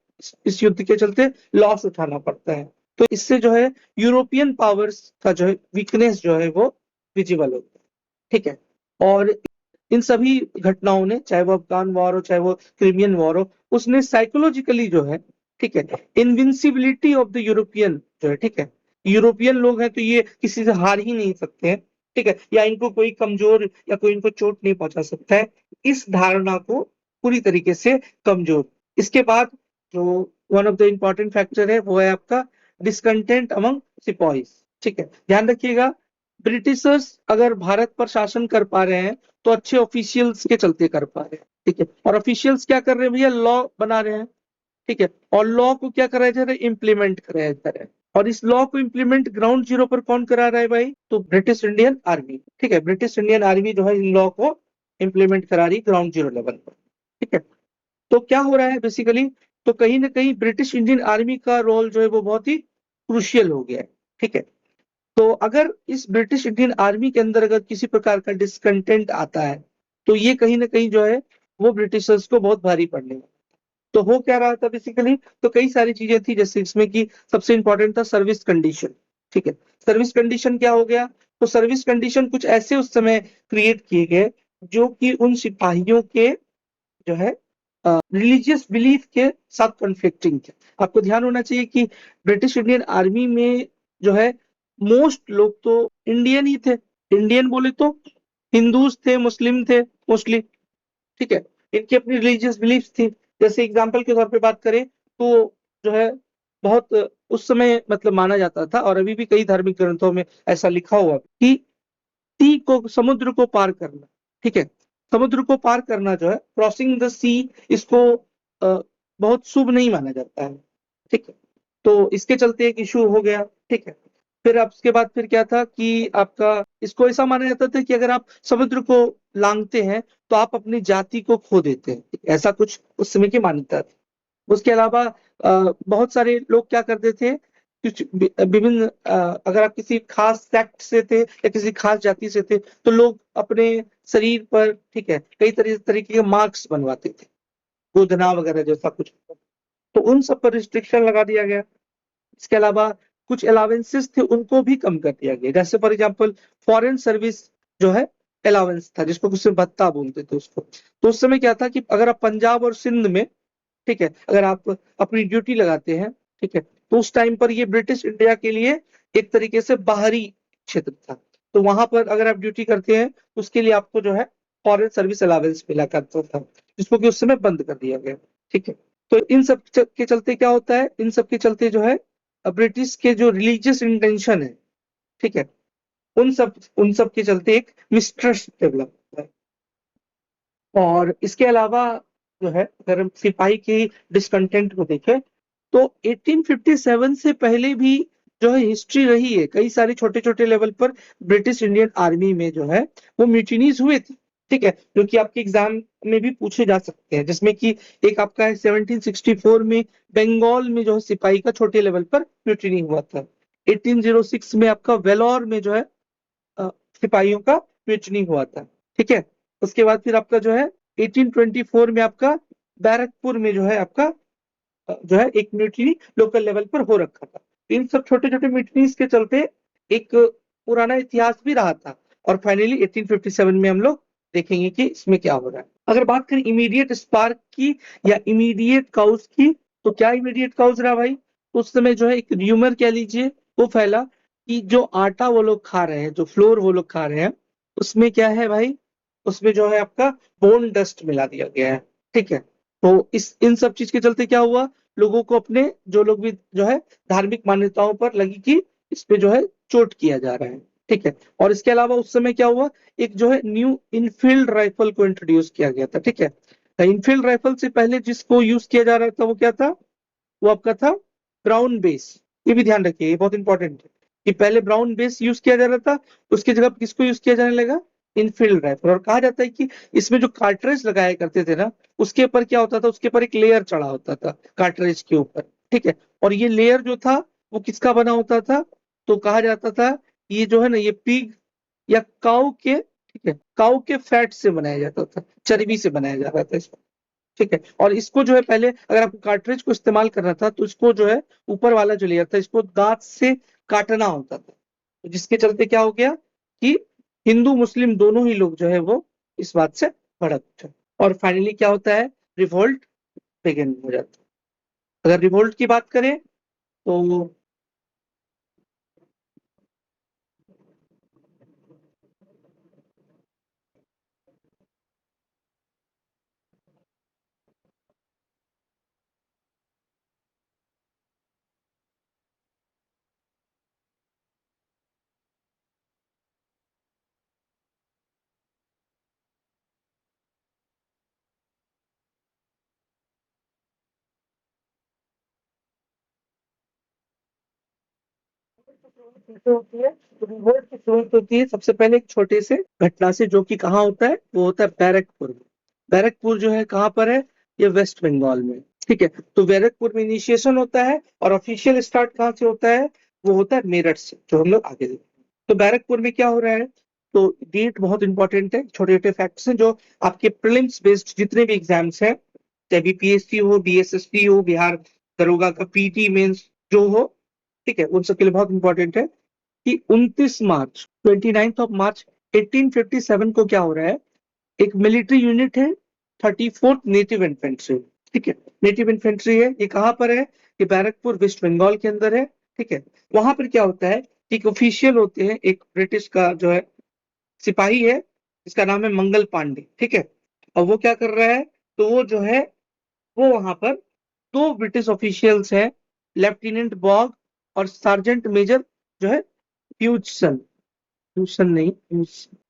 इस युद्ध के चलते लॉस उठाना पड़ता है। तो इससे जो है यूरोपियन पावर्स का जो है वीकनेस जो है वो विजिबल होता है, ठीक है। और इन सभी घटनाओं ने, चाहे वो अफगान वॉर हो चाहे वो क्रीमियन वॉर हो, उसने साइकोलॉजिकली जो है, ठीक है, इनविंसिबिलिटी ऑफ द यूरोपियन जो है, ठीक है, यूरोपियन लोग हैं तो ये किसी से हार ही नहीं सकते हैं, ठीक है, या इनको कोई कमजोर या कोई इनको चोट नहीं पहुंचा सकता है, इस धारणा को पूरी तरीके से कमजोर। इसके बाद जो one of the important factor है वो है आपका डिसकंटेंट अमंग सिपॉइज, ठीक है। ध्यान रखिएगा, ब्रिटिशर्स अगर भारत पर शासन कर पा रहे हैं तो अच्छे ऑफिशियल्स के चलते कर पा रहे हैं, ठीक है। और ऑफिशियल्स क्या कर रहे हैं भैया, लॉ बना रहे हैं, ठीक है। और लॉ को क्या कराया जा रहा है, इम्प्लीमेंट कराया जा रहा है। और इस लॉ को इम्प्लीमेंट ग्राउंड जीरो पर कौन करा रहा है भाई, तो ब्रिटिश इंडियन आर्मी, ठीक है। ब्रिटिश इंडियन आर्मी जो है इन लॉ को इम्प्लीमेंट करा रही ग्राउंड जीरो लेवल पर, ठीक है। तो क्या हो रहा है बेसिकली, तो कहीं ना कहीं ब्रिटिश इंडियन आर्मी का रोल जो है वो बहुत ही क्रूशियल हो गया है, ठीक है। तो अगर इस ब्रिटिश इंडियन आर्मी के अंदर अगर किसी प्रकार का डिसकंटेंट आता है तो ये कहीं ना कहीं जो है वो ब्रिटिशर्स को बहुत भारी पड़ने लगा। तो हो क्या रहा था बेसिकली, तो कई सारी चीजें थी, जैसे इसमें कि सबसे इंपॉर्टेंट था सर्विस कंडीशन, ठीक है। सर्विस कंडीशन क्या हो गया, तो सर्विस कंडीशन कुछ ऐसे उस समय क्रिएट किए गए जो कि उन सिपाहियों के जो है रिलीजियस बिलीफ के साथ कॉन्फ्लिक्टिंग थे। आपको ध्यान होना चाहिए कि ब्रिटिश इंडियन आर्मी में जो है मोस्ट लोग तो इंडियन ही थे। इंडियन बोले तो हिंदूज थे, मुस्लिम थे मोस्टली, ठीक है। इनकी अपनी रिलीजियस बिलीफ थी। जैसे एग्जाम्पल के तौर पे बात करें तो जो है बहुत उस समय मतलब माना जाता था, और अभी भी कई धार्मिक ग्रंथों में ऐसा लिखा हुआ कि सी को, समुद्र को पार करना, ठीक है, समुद्र को पार करना जो है, क्रॉसिंग द सी, इसको बहुत शुभ नहीं माना जाता है, ठीक है। तो इसके चलते एक इशू हो गया, ठीक है। फिर अब उसके बाद फिर क्या था कि आपका इसको ऐसा माना जाता था कि अगर आप समुद्र को लांघते हैं तो आप अपनी जाति को खो देते हैं, ऐसा कुछ उस समय की मान्यता थी। उसके अलावा बहुत सारे लोग क्या करते थे, कुछ विभिन्न अगर आप किसी खास सेक्ट से थे या किसी खास जाति से थे, तो लोग अपने शरीर पर, ठीक है, कई तरीके के मार्क्स बनवाते थे, गोदना वगैरह जैसा कुछ। तो उन सब पर रिस्ट्रिक्शन लगा दिया गया। इसके अलावा कुछ अलावेंसेस थे, उनको भी कम कर दिया गया। जैसे फॉर एग्जांपल फॉरेन सर्विस जो है अलावेंस था, जिसको कुछ भत्ता बोलते थे उसको। तो उस समय क्या था कि अगर आप पंजाब और सिंध में, ठीक है, अगर आप अपनी ड्यूटी लगाते हैं, ठीक है, तो उस टाइम पर ये ब्रिटिश इंडिया के लिए एक तरीके से बाहरी क्षेत्र था। तो वहां पर अगर आप ड्यूटी करते हैं, उसके लिए आपको जो है फॉरेन सर्विस अलावेंस मिला करता था, जिसको कि उस समय बंद कर दिया गया, ठीक है। तो इन सब के चलते क्या होता है, इन सब के चलते जो है ब्रिटिश के जो रिलीजियस इंटेंशन है, ठीक है, उन सब के चलते एक मिसट्रस्ट डेवलप होता है। और इसके अलावा जो है, अगर हम सिपाही की डिसकंटेंट को देखें, तो 1857 से पहले भी जो है हिस्ट्री रही है, कई सारे छोटे छोटे लेवल पर ब्रिटिश इंडियन आर्मी में जो है वो म्यूटिनीज हुए थे, ठीक है, जो कि आपके एग्जाम में भी पूछे जा सकते हैं। जिसमें कि एक आपका है 1764 में बंगाल में जो है सिपाही का छोटे लेवल पर म्यूटिनी हुआ था। 1806 में आपका वेलोर में जो है अ, सिपाहियों का म्यूटिनी हुआ था, ठीक है। उसके बाद फिर आपका जो है 1824 में आपका बैरकपुर में जो है आपका जो है एक म्यूटिनी लोकल लेवल पर हो रखा था। इन सब छोटे छोटे म्यूटिनीज के चलते एक पुराना इतिहास भी रहा था। और फाइनली 1857 में हम लोग देखेंगे कि इसमें क्या हो रहा है। अगर बात करें इमीडिएट स्पार्क की या इमीडिएट काउज की, तो क्या इमीडिएट काउज रहा भाई? उस समय जो है एक र्यूमर कह लीजिए वो फैला कि जो आटा वो लोग खा रहे हैं, जो फ्लोर वो लोग खा रहे हैं, उसमें क्या है भाई, उसमें जो है आपका बोन डस्ट मिला दिया गया है, ठीक है। तो इस इन सब चीज के चलते क्या हुआ, लोगों को अपने जो लोग भी जो है धार्मिक मान्यताओं पर लगी कि इस पे जो है चोट किया जा रहा है, ठीक है। और इसके अलावा उस समय क्या हुआ, एक जो है न्यू इनफील्ड राइफल को इंट्रोड्यूस किया गया था, ठीक है। इनफील्ड राइफल से पहले जिसको यूज किया जा रहा था वो क्या था, वो आपका था ब्राउन बेस। ये भी ध्यान रखिए, ये बहुत इंपॉर्टेंट है कि पहले ब्राउन बेस यूज किया जा रहा था, उसकी जगह किसको यूज किया जाने लगा, इनफील्ड राइफल। और कहा जाता है कि इसमें जो कार्ट्रिज लगाया करते थे ना, उसके ऊपर क्या होता था, उसके ऊपर एक लेयर चढ़ा होता था कार्ट्रिज के ऊपर, ठीक है। और ये लेयर जो था वो किसका बना होता था, तो कहा जाता था ये जो है ना, ये पिग या काऊ के, ठीक है, काऊ के फैट से बनाया जाता था, चर्बी से बनाया जाता था इसको, ठीक है। और इसको जो है पहले अगर आपको कार्ट्रिज को इस्तेमाल करना था, तो इसको जो है ऊपर वाला जो लेयर था, इसको दांत से काटना होता था। तो जिसके चलते क्या हो गया कि हिंदू मुस्लिम दोनों ही लोग जो है वो इस बात से भड़क उठे। और फाइनली क्या होता है, रिवोल्ट बिगिन हो जाता है। अगर रिवोल्ट की बात करें तो कैसे होती है, तो रिवोल्ट की शुरुआत होती है सबसे पहले एक छोटे से घटना से, जो कि कहाँ होता है, वो होता है बैरकपुर में। बैरकपुर जो है कहाँ पर है, ये वेस्ट बंगाल में, ठीक है। तो बैरकपुर में इनिशिएशन होता है, और ऑफिशियल स्टार्ट कहाँ से होता है, वो होता है मेरठ से, जो हम लोग आगे देखेंगे। तो बैरकपुर में क्या हो रहा है, तो डेट बहुत इंपॉर्टेंट है, छोटे छोटे फैक्ट्स हैं जो आपके प्रीलिम्स बेस्ड जितने भी एग्जाम्स हैं, चाहे बीपीएससी हो, बीएसएससी हो, बिहार दरोगा का पीटी मेंस जो हो, ठीक है, उन सब के लिए बहुत इंपॉर्टेंट है कि 29 मार्च, 29 मार्च 1857 को क्या हो रहा है, एक मिलिट्री यूनिट है 34th नेटिव इन्फेंट्री, ठीक है, नेटिव इन्फेंट्री है। ये कहाँ पर है, ये बैरकपुर वेस्ट बंगाल के अंदर है, ठीक है। वहां पर क्या होता है कि एक ऑफिशियल होते हैं, एक ब्रिटिश का जो है सिपाही है, जिसका नाम है मंगल पांडे, ठीक है। और वो क्या कर रहा है, तो वो जो है वो वहां पर दो ब्रिटिश ऑफिशियल्स हैं, लेफ्टिनेंट बॉग और सार्जेंट मेजर जो है फ्यूजन, नहीं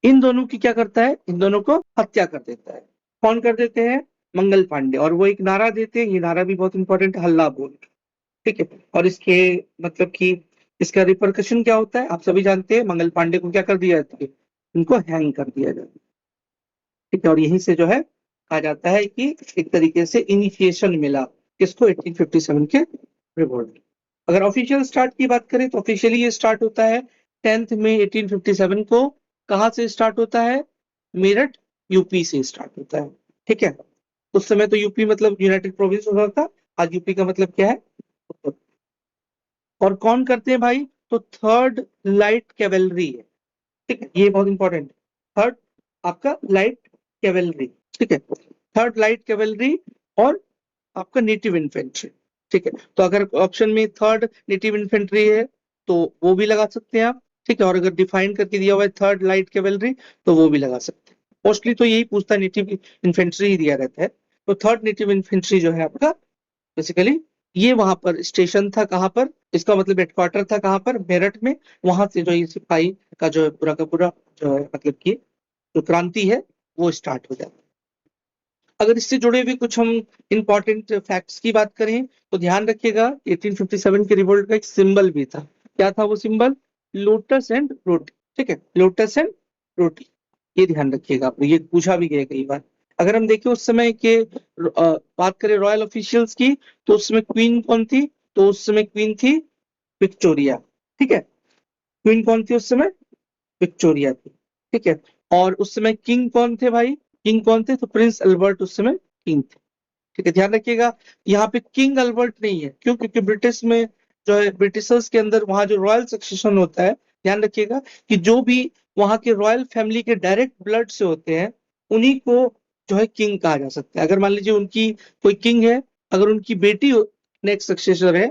इन दोनों की क्या करता है, इन दोनों को हत्या कर देता है। कौन कर देते हैं, मंगल पांडे। और वो एक नारा देते हैं, ये नारा भी बहुत इंपॉर्टेंट है, हल्ला बोल। ठीक है, और इसके मतलब कि इसका रिपरकशन क्या होता है आप सभी जानते हैं, मंगल पांडे को क्या कर दिया जाता है, इनको हैंग कर दिया जाता है। ठीक है, और यहीं से जो है कहा जाता है कि एक तरीके से इनिशिएशन मिला किसको, 1857 के रिवोल्ट। अगर ऑफिशियल स्टार्ट की बात करें तो ऑफिशियली ये स्टार्ट होता है 10 मई 1857 को। कहाँ से स्टार्ट होता है, मेरठ यूपी से स्टार्ट होता है। ठीक है, उस समय तो यूपी मतलब यूनाइटेड प्रोविंस होता था, आज यूपी का मतलब क्या है। और कौन करते हैं भाई, तो थर्ड लाइट कैवेलरी है। ठीक है, ये बहुत इंपॉर्टेंट, थर्ड आपका लाइट कैवेलरी। ठीक है, थर्ड लाइट कैवेलरी और आपका नेटिव इन्फेंट्री। ठीक है, तो अगर ऑप्शन में थर्ड नेटिव इन्फेंट्री है तो वो भी लगा सकते हैं आप। ठीक है, और अगर डिफाइन करके दिया हुआ है थर्ड लाइट कैवेलरी तो वो भी लगा सकते हैं। मोस्टली तो यही पूछता है, नेटिव इन्फेंट्री ही दिया रहता है। तो थर्ड नेटिव इन्फेंट्री जो है आपका बेसिकली ये वहां पर स्टेशन था, कहाँ पर, इसका मतलब हेडक्वार्टर था कहाँ पर, मेरठ में। वहां से जो ये सिपाही का जो है पूरा का पूरा जो है मतलब कि जो क्रांति है वो स्टार्ट हो जाता है। अगर इससे जुड़े हुए कुछ हम इंपॉर्टेंट फैक्ट्स की बात करें तो ध्यान रखिएगा 1857 के रिवोल्ट का एक सिंबल भी था। क्या था वो सिंबल, लोटस एंड रोटी। ठीक है, लोटस एंड रोटी, ये ध्यान रखिएगा आप, ये पूछा भी गया कई बार। अगर हम देखें उस समय के बात करें रॉयल ऑफिशियल्स की, तो उस समय क्वीन कौन थी, तो उस समय क्वीन थी विक्टोरिया। ठीक है, क्वीन कौन थी उस समय, विक्टोरिया थी। ठीक है, और उस समय किंग कौन थे भाई, किंग कौन थे, तो प्रिंस अल्बर्ट उस समय किंग थे। ठीक है, ध्यान रखिएगा यहाँ पे किंग अल्बर्ट नहीं है, क्यों, क्योंकि ब्रिटिश में जो है ब्रिटिशर्स के अंदर वहां जो रॉयल सक्सेशन होता है, ध्यान रखिएगा कि जो भी वहां के रॉयल फैमिली के डायरेक्ट ब्लड से होते हैं उन्हीं को जो है किंग कहा जा सकता है। अगर मान लीजिए उनकी कोई किंग है, अगर उनकी बेटी नेक्स्ट सक्सेसर है,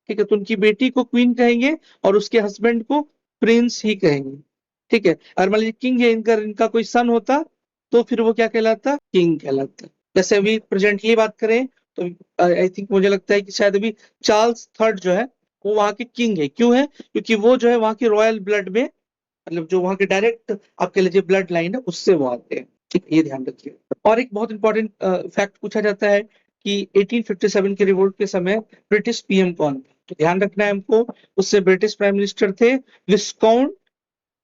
ठीक है, तो उनकी बेटी को क्वीन कहेंगे और उसके हस्बैंड को प्रिंस ही कहेंगे। ठीक है, और मान लीजिए किंग है इनका, इनका कोई सन होता तो फिर वो क्या कहलाता, किंग कहलाता। जैसे अभी प्रेजेंटली बात करें तो आई थिंक मुझे लगता है कि शायद अभी चार्ल्स थर्ड जो है वो वहां के किंग है। क्यों है, क्योंकि वो जो है वहां की रॉयल ब्लड में, मतलब जो वहां के डायरेक्ट आप कह लीजिए ब्लड लाइन है उससे वो आते हैं। ठीक है, ये ध्यान रखिए। और एक बहुत इंपॉर्टेंट फैक्ट पूछा जाता है कि 1857 के रिवोल्ट के समय ब्रिटिश पीएम कौन थे, तो ध्यान रखना है हमको, उससे ब्रिटिश प्राइम मिनिस्टर थे विस्काउंट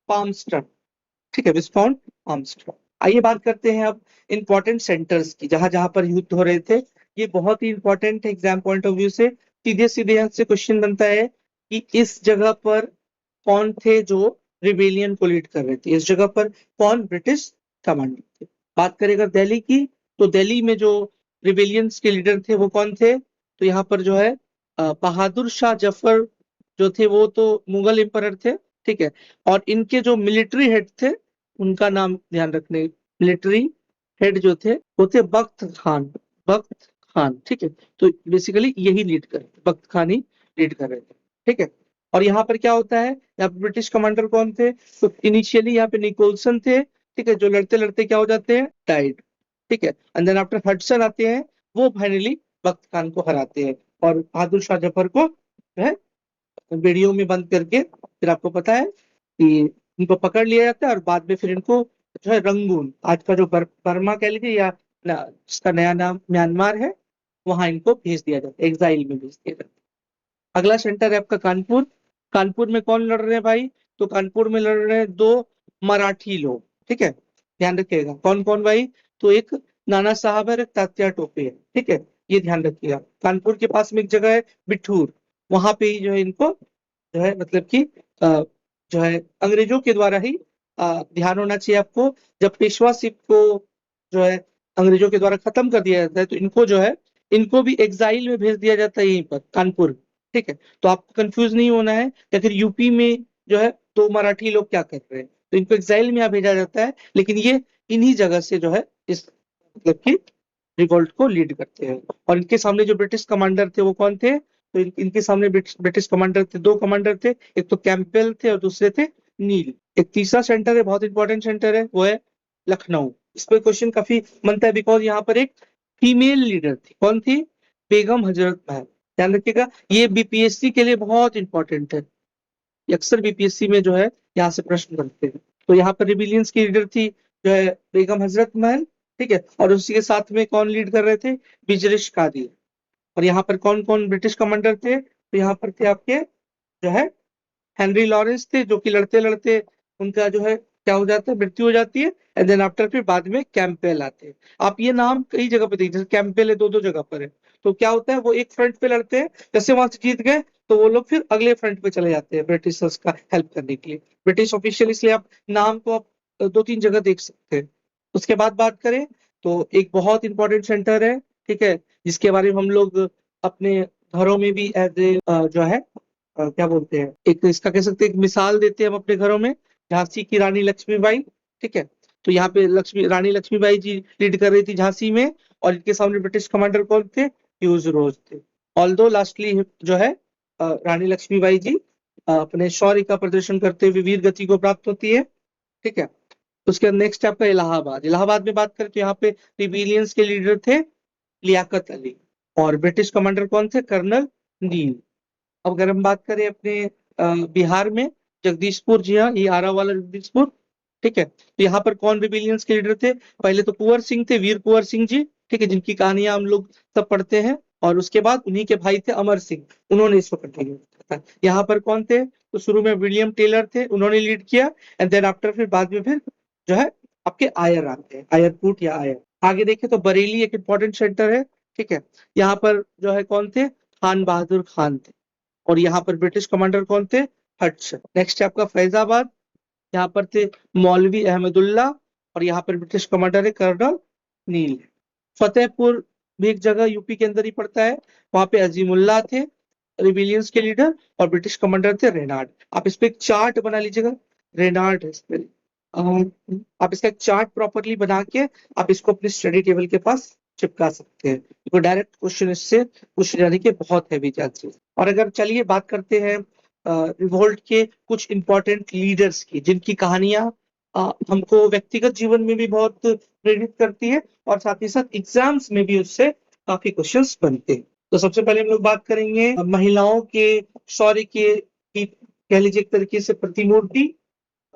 पाल्मस्टन। ठीक है, विस्काउंट पाल्मस्टन। आइए बात करते हैं अब इंपॉर्टेंट सेंटर्स की, जहां जहां पर युद्ध हो रहे थे। ये बहुत ही इंपॉर्टेंट है एग्जाम पॉइंट ऑफ व्यू से। सीधे सीधे यहाँ से क्वेश्चन बनता है कि इस जगह पर कौन थे जो रिबेलियन को लीड कर रहे थे, इस जगह पर कौन ब्रिटिश कमांडर थे। बात करें अगर दिल्ली की, तो दिल्ली में जो रिबेलियंस के लीडर थे वो कौन थे, तो यहाँ पर जो है बहादुर शाह जफर जो थे वो तो मुगल एम्परर थे। ठीक है, और इनके जो मिलिट्री हेड थे उनका नाम ध्यान रखने, मिलिट्री हेड जो थे वो थे बख्त खान, बख्त खान। ठीक है, तो बेसिकली यही लीड कर, बख्त खान ही लीड कर रहे थे। ठीक है, और यहाँ पर क्या होता है, यहाँ पर ब्रिटिश कमांडर कौन थे, तो इनिशियली यहाँ पे निकोलसन थे। ठीक है, जो लड़ते लड़ते क्या हो जाते हैं, डाइड। ठीक है, एंड देन आफ्टर हडसन आते हैं, वो फाइनली बख्त खान को हराते हैं और बहादुर शाह जफर को जो है बेड़ियों में बंद करके फिर आपको पता है कि इनको पकड़ लिया जाता है और बाद में फिर इनको जो है रंगून, आज का जो बर्मा कह लीजिए या जिसका नया नाम म्यांमार है, वहां इनको भेज दिया जाता है, एग्जाइल में भेज दिया जाता है। अगला सेंटर है आपका कानपुर। कानपुर में कौन लड़ रहे हैं भाई, तो कानपुर में लड़ रहे हैं दो मराठी लोग। ठीक है, ध्यान रखिएगा कौन कौन भाई, तो एक नाना साहब है और एक तात्या टोपे है। ठीक है, ये ध्यान रखिएगा। कानपुर के पास में एक जगह है बिठूर, वहां पे ही जो है इनको जो है मतलब कि अ, जो है अंग्रेजों के द्वारा ही ध्यान होना चाहिए आपको, जब पेशवाशिप को जो है अंग्रेजों के द्वारा खत्म कर दिया जाता है तो इनको जो है इनको भी एग्जाइल में भेज दिया जाता है यहीं पर कानपुर। ठीक है, तो आपको कंफ्यूज नहीं होना है कि आखिर यूपी में जो है तो मराठी लोग क्या कर रहे हैं, तो इनको एग्जाइल में यहाँ भेजा जाता है, लेकिन ये इन्हीं जगह से जो है इस मतलब कि रिवोल्ट को लीड करते हैं। और इनके सामने जो ब्रिटिश कमांडर थे वो कौन थे, तो इनके सामने ब्रिटिश कमांडर थे, दो कमांडर थे, एक तो कैंपबेल थे और दूसरे थे नील। एक तीसरा सेंटर है, बहुत इंपॉर्टेंट सेंटर है, वो है लखनऊ। इस पर क्वेश्चन काफी बनता है बिकॉज यहाँ पर एक फीमेल लीडर थी, कौन थी, बेगम हजरत महल। ध्यान रखिएगा, ये बीपीएससी के लिए बहुत इंपॉर्टेंट है। ये अक्सर बीपीएससी में जो है यहाँ से प्रश्न बनते हैं। तो यहाँ पर रिबिलियंस की लीडर थी जो है बेगम हजरत महल, ठीक है, और उसी के साथ में कौन लीड कर रहे थे, बिजरिश कादिर। और यहाँ पर कौन कौन ब्रिटिश कमांडर थे, तो यहाँ पर थे आपके जो है हेनरी लॉरेंस थे, जो कि लड़ते लड़ते उनका जो है क्या हो जाता है, मृत्यु हो जाती है। एंड देन आफ्टर फिर बाद में कैंपबेल आते हैं। आप ये नाम कई जगह पे देखिए, जैसे कैंपबेल है, दो दो जगह पर है। तो क्या होता है, वो एक फ्रंट पे लड़ते हैं, जैसे वहां से जीत गए तो वो लोग फिर अगले फ्रंट पे चले जाते हैं ब्रिटिशर्स का हेल्प करने के लिए। ब्रिटिश ऑफिशियल, इसलिए आप नाम को आप दो तीन जगह देख सकते हैं। उसके बाद बात करें तो एक बहुत इंपॉर्टेंट सेंटर है, ठीक है, जिसके बारे में हम लोग अपने घरों में भी एज ए जो है क्या बोलते हैं, एक इसका कह सकते हैं, एक मिसाल देते हैं हम अपने घरों में, झांसी की रानी लक्ष्मीबाई। ठीक है, तो यहाँ पे रानी लक्ष्मीबाई जी लीड कर रही थी झांसी में, और इनके सामने ब्रिटिश कमांडर कौन थे, ह्यूज रोज थे। ऑल्दो लास्टली जो है रानी लक्ष्मीबाई जी अपने शौर्य का प्रदर्शन करते हुए वीर गति को प्राप्त होती है। ठीक है, उसके बाद नेक्स्ट आपका इलाहाबाद। इलाहाबाद में बात करें तो यहाँ पे रिबिलियंस के लीडर थे लियाकत अली, और ब्रिटिश कमांडर कौन थे, कर्नल नील। अब अगर हम बात करें अपने बिहार में, जगदीशपुर, जी हाँ, ये आरा वाला जगदीशपुर। ठीक है, तो यहाँ पर कौन रिबिलियंस के लीडर थे, पहले तो कुंवर सिंह थे, वीर कुंवर सिंह जी, ठीक है, जिनकी कहानियां हम लोग सब पढ़ते हैं। और उसके बाद उन्हीं के भाई थे अमर सिंह, उन्होंने इसको कंटिन्यू किया था। यहाँ पर कौन थे, तो शुरू में विलियम टेलर थे, उन्होंने लीड किया। एंड देन आफ्टर फिर बाद में फिर जो है आपके आयर आते हैं, आयरकूट या आयर। आगे देखें तो बरेली एक इंपॉर्टेंट सेंटर है। ठीक है, यहाँ पर जो है कौन थे, खान बहादुर खान थे, और यहाँ पर ब्रिटिश कमांडर कौन थे, हडसन। नेक्स्ट है आपका फैजाबाद, यहाँ पर थे मौलवी अहमदुल्ला, और यहाँ पर ब्रिटिश कमांडर है कर्नल नील। फतेहपुर भी एक जगह यूपी के अंदर ही पड़ता है, वहां पे अजीमुल्ला थे रिबिलियंस के लीडर, और ब्रिटिश कमांडर थे रेनार्ड। आप इस पे एक चार्ट बना लीजिएगा, रेनार्ड है इस पे। आप इसका एक चार्ट प्रॉपरली बना के आप इसको अपने स्टडी टेबल के पास चिपका सकते हैं, तो डायरेक्ट क्वेश्चन इससे पूछे जाने के बहुत हैवी चांसेस। और अगर चलिए बात करते हैं रिवोल्ट के कुछ इंपॉर्टेंट लीडर्स की, जिनकी कहानियां हमको व्यक्तिगत जीवन में भी बहुत प्रेरित करती है, और साथ ही साथ एग्जाम्स में भी उससे काफी क्वेश्चंस बनते हैं। तो सबसे पहले हम लोग बात करेंगे महिलाओं के शौर्य के की, कह लीजिए एक तरीके से प्रतिमूर्ति,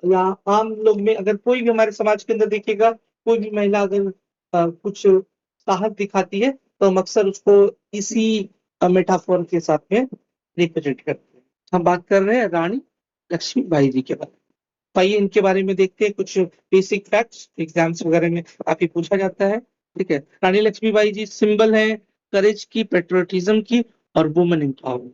या आम लोग में अगर कोई भी हमारे समाज के अंदर देखिएगा, कोई भी महिला अगर कुछ साहस दिखाती है तो हम अक्सर उसको इसी मेटाफोर के साथ में रिप्रेजेंट करते हैं। हम बात कर रहे हैं रानी लक्ष्मीबाई जी के बारे में। तो आइए इनके बारे में देखते हैं कुछ बेसिक फैक्ट्स, एग्जाम्स वगैरह में काफी पूछा जाता है। ठीक है, रानी लक्ष्मीबाई जी सिंबल है करेज की, पेट्रियोटिज्म की, और वुमेन एम्पावरमेंट।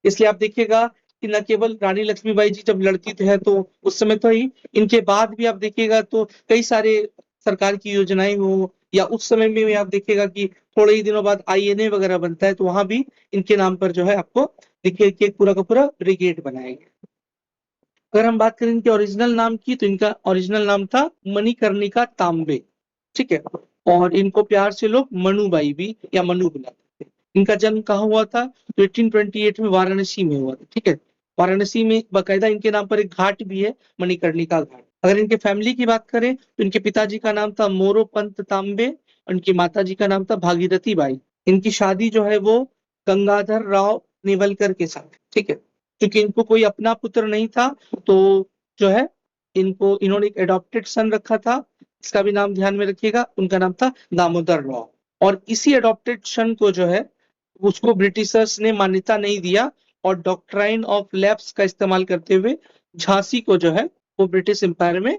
इसलिए आप देखिएगा कि न केवल रानी लक्ष्मीबाई जी जब लड़ती थे तो उस समय तो ही, इनके बाद भी आप देखिएगा तो कई सारे सरकार की योजनाएं हो, या उस समय में भी आप देखिएगा कि थोड़े ही दिनों बाद आईएनए वगैरह बनता है, तो वहां भी इनके नाम पर जो है आपको देखिए कि एक पूरा का पूरा ब्रिगेड बनाएंगे। अगर हम बात करें इनके ओरिजिनल नाम की, तो इनका ओरिजिनल नाम था मणिकर्णिका तांबे। ठीक है, और इनको प्यार से लोग मनुबाई भी या मनु बुलाते थे। इनका जन्म कहाँ हुआ था, तो 1828 में वाराणसी में हुआ था। ठीक है, वाराणसी में बाकायदा इनके नाम पर एक घाट भी है, मणिकर्णिका घाट। अगर इनके फैमिली की बात करें तो इनके पिताजी का नाम था मोरोपंत तांबे, और इनकी माता जी का नाम था भागीरथी बाई। इनकी शादी जो है वो गंगाधर राव नेवलकर के साथ। ठीक है, क्योंकि इनको कोई अपना पुत्र नहीं था, तो जो है इनको इन्होंने एक एडॉप्टेड सन रखा था, इसका भी नाम ध्यान में रखिएगा, उनका नाम था दामोदर राव। और इसी एडॉप्टेड सन को जो है उसको ब्रिटिशर्स ने मान्यता नहीं दिया, और डॉक्ट्राइन ऑफ लैप्स का इस्तेमाल करते हुए झांसी को जो है वो ब्रिटिश एम्पायर में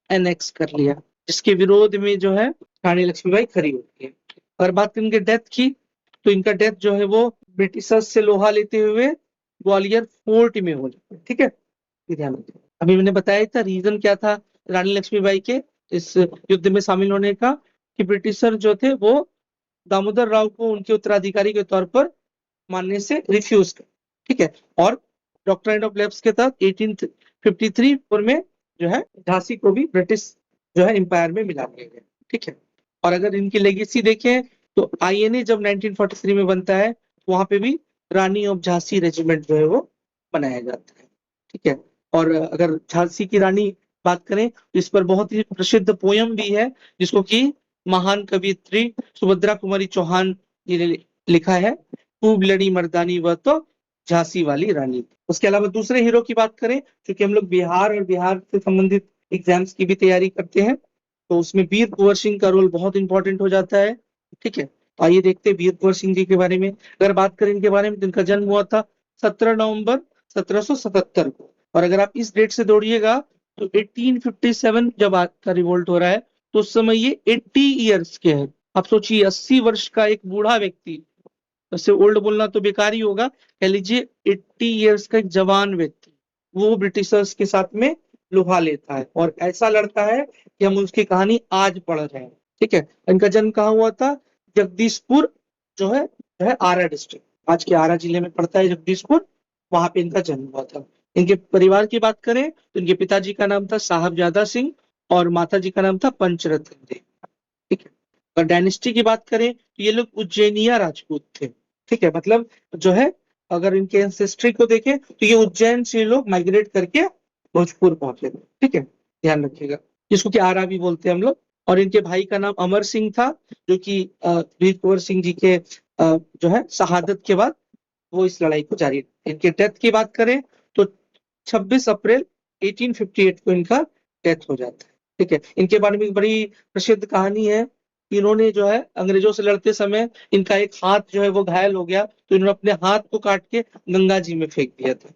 एनेक्स कर लिया, जिसके विरोध में जो है रानी लक्ष्मीबाई खड़ी होती है। अगर बात करें इनके डेथ की, तो इनका डेथ जो है वो ब्रिटिशर्स से लोहा लेते हुए ग्वालियर फोर्ट में हो जाता है। ठीक है, ये ध्यान रखिए। अभी मैंने बताया था रीजन क्या था रानी लक्ष्मीबाई के इस युद्ध में शामिल होने का, कि ब्रिटिशर जो थे वो दामोदर राव को उनके उत्तराधिकारी के तौर पर मानने से रिफ्यूज कर। ठीक है, और डॉक्ट्राइन ऑफ लैप्स के तहत 1853 में जो है झांसी को भी ब्रिटिश जो है एम्पायर में मिला दिया गया। ठीक है, और अगर इनकी लेगेसी देखें तो आईएनए जब 1943 में बनता है, तो वहां पे भी रानी ऑफ झांसी रेजिमेंट जो है वो बनाया जाता है। ठीक है, और अगर झांसी की रानी बात करें तो इस पर बहुत ही प्रसिद्ध पोयम भी है, जिसको कि महान कवियत्री सुभद्रा कुमारी चौहान जी ने लिखा है, खूब लड़ी मर्दानी वह तो झांसी वाली रानी। उसके अलावा दूसरे हीरो की बात करें, क्योंकि हम लोग बिहार और बिहार से संबंधित एग्जाम्स की भी तैयारी करते हैं, तो उसमें वीर कुंवर सिंह का रोल बहुत इंपॉर्टेंट हो जाता है। ठीक है, तो आइए देखते हैं वीर कुंवर सिंह जी के बारे में। अगर बात करें इनके बारे में, तो इनका जन्म हुआ था 17 नवंबर 1777 को, और अगर आप इस डेट से दौड़िएगा तो 1857 जब आपका रिवोल्ट हो रहा है, तो उस समय ये 80 ईयर्स के हैं। आप सोचिए 80 वर्ष का एक बूढ़ा व्यक्ति, उससे ओल्ड बोलना तो बेकार ही होगा, कह लीजिए 80 ईयर्स का एक जवान व्यक्ति, वो ब्रिटिशर्स के साथ में लुभा लेता है और ऐसा लड़ता है कि हम उसकी कहानी आज पढ़ रहे हैं। ठीक है, इनका जन्म कहाँ हुआ था? जगदीशपुर, जो है आरा डिस्ट्रिक्ट, आज के आरा जिले में पड़ता है जगदीशपुर, वहां पे इनका जन्म हुआ था। इनके परिवार की बात करें तो इनके पिताजी का नाम था साहबजादा सिंह और माता जी का नाम था पंचरत्न देवी। ठीक है, और डायनेस्टी की बात करें तो ये लोग उज्जैनिया राजपूत थे। ठीक है, मतलब जो है, अगर इनके एंसेस्ट्री को देखें तो ये उज्जैन से लोग माइग्रेट करके भोजपुर पहुंचे थे। ठीक है, ध्यान रखिएगा, जिसको कि आरा भी बोलते हैं हम लोग। और इनके भाई का नाम अमर सिंह था, जो कि वीर कुंवर सिंह जी के जो है शहादत के बाद वो इस लड़ाई को जारी रखे। इनके डेथ की बात करें तो 26 अप्रैल 1858 को इनका डेथ हो जाता है। ठीक है, इनके बारे में एक बड़ी प्रसिद्ध कहानी है। इन्होंने जो है अंग्रेजों से लड़ते समय इनका एक हाथ जो है वो घायल हो गया, तो इन्होंने अपने हाथ को काट के गंगा जी में फेंक दिया था।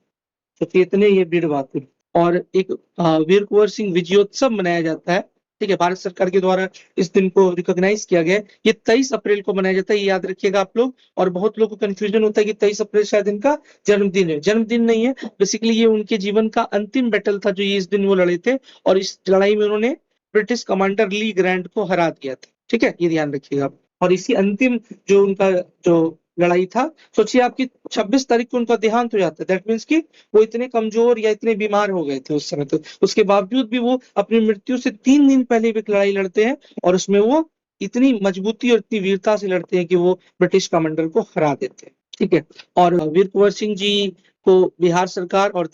तो इतने ये वीर बहादुर। और एक वीर कुंवर सिंह विजयोत्सव मनाया जाता है। ठीक है, भारत सरकार के द्वारा इस दिन को रिकॉग्नाइज किया गया है। ये 23 अप्रैल को मनाया जाता है, ये याद रखिएगा आप लोग। और बहुत लोगों को कंफ्यूजन होता है कि 23 अप्रैल शायद इनका जन्मदिन है। जन्मदिन नहीं है, बेसिकली ये उनके जीवन का अंतिम बैटल था जो ये इस दिन वो लड़े थे, और इस लड़ाई में उन्होंने ब्रिटिश कमांडर ली ग्रैंट को हरा दिया था। ठीक है, ये ध्यान रखिएगा आप। और इसी अंतिम जो उनका जो लड़ाई था, सोचिए आपकी 26 तारीख को उनका देहांत हो जाता है, दैट मीन्स कि वो इतने कमजोर या इतने बीमार हो गए थे उस समय, तो उसके बावजूद भी वो अपनी मृत्यु से 3 दिन पहले भी एक लड़ाई लड़ते हैं, और उसमें वो इतनी मजबूती और इतनी वीरता से लड़ते हैं कि वो ब्रिटिश कमांडर को हरा देते हैं। ठीक है, और वीर कुंवर सिंह जी को बिहार सरकार और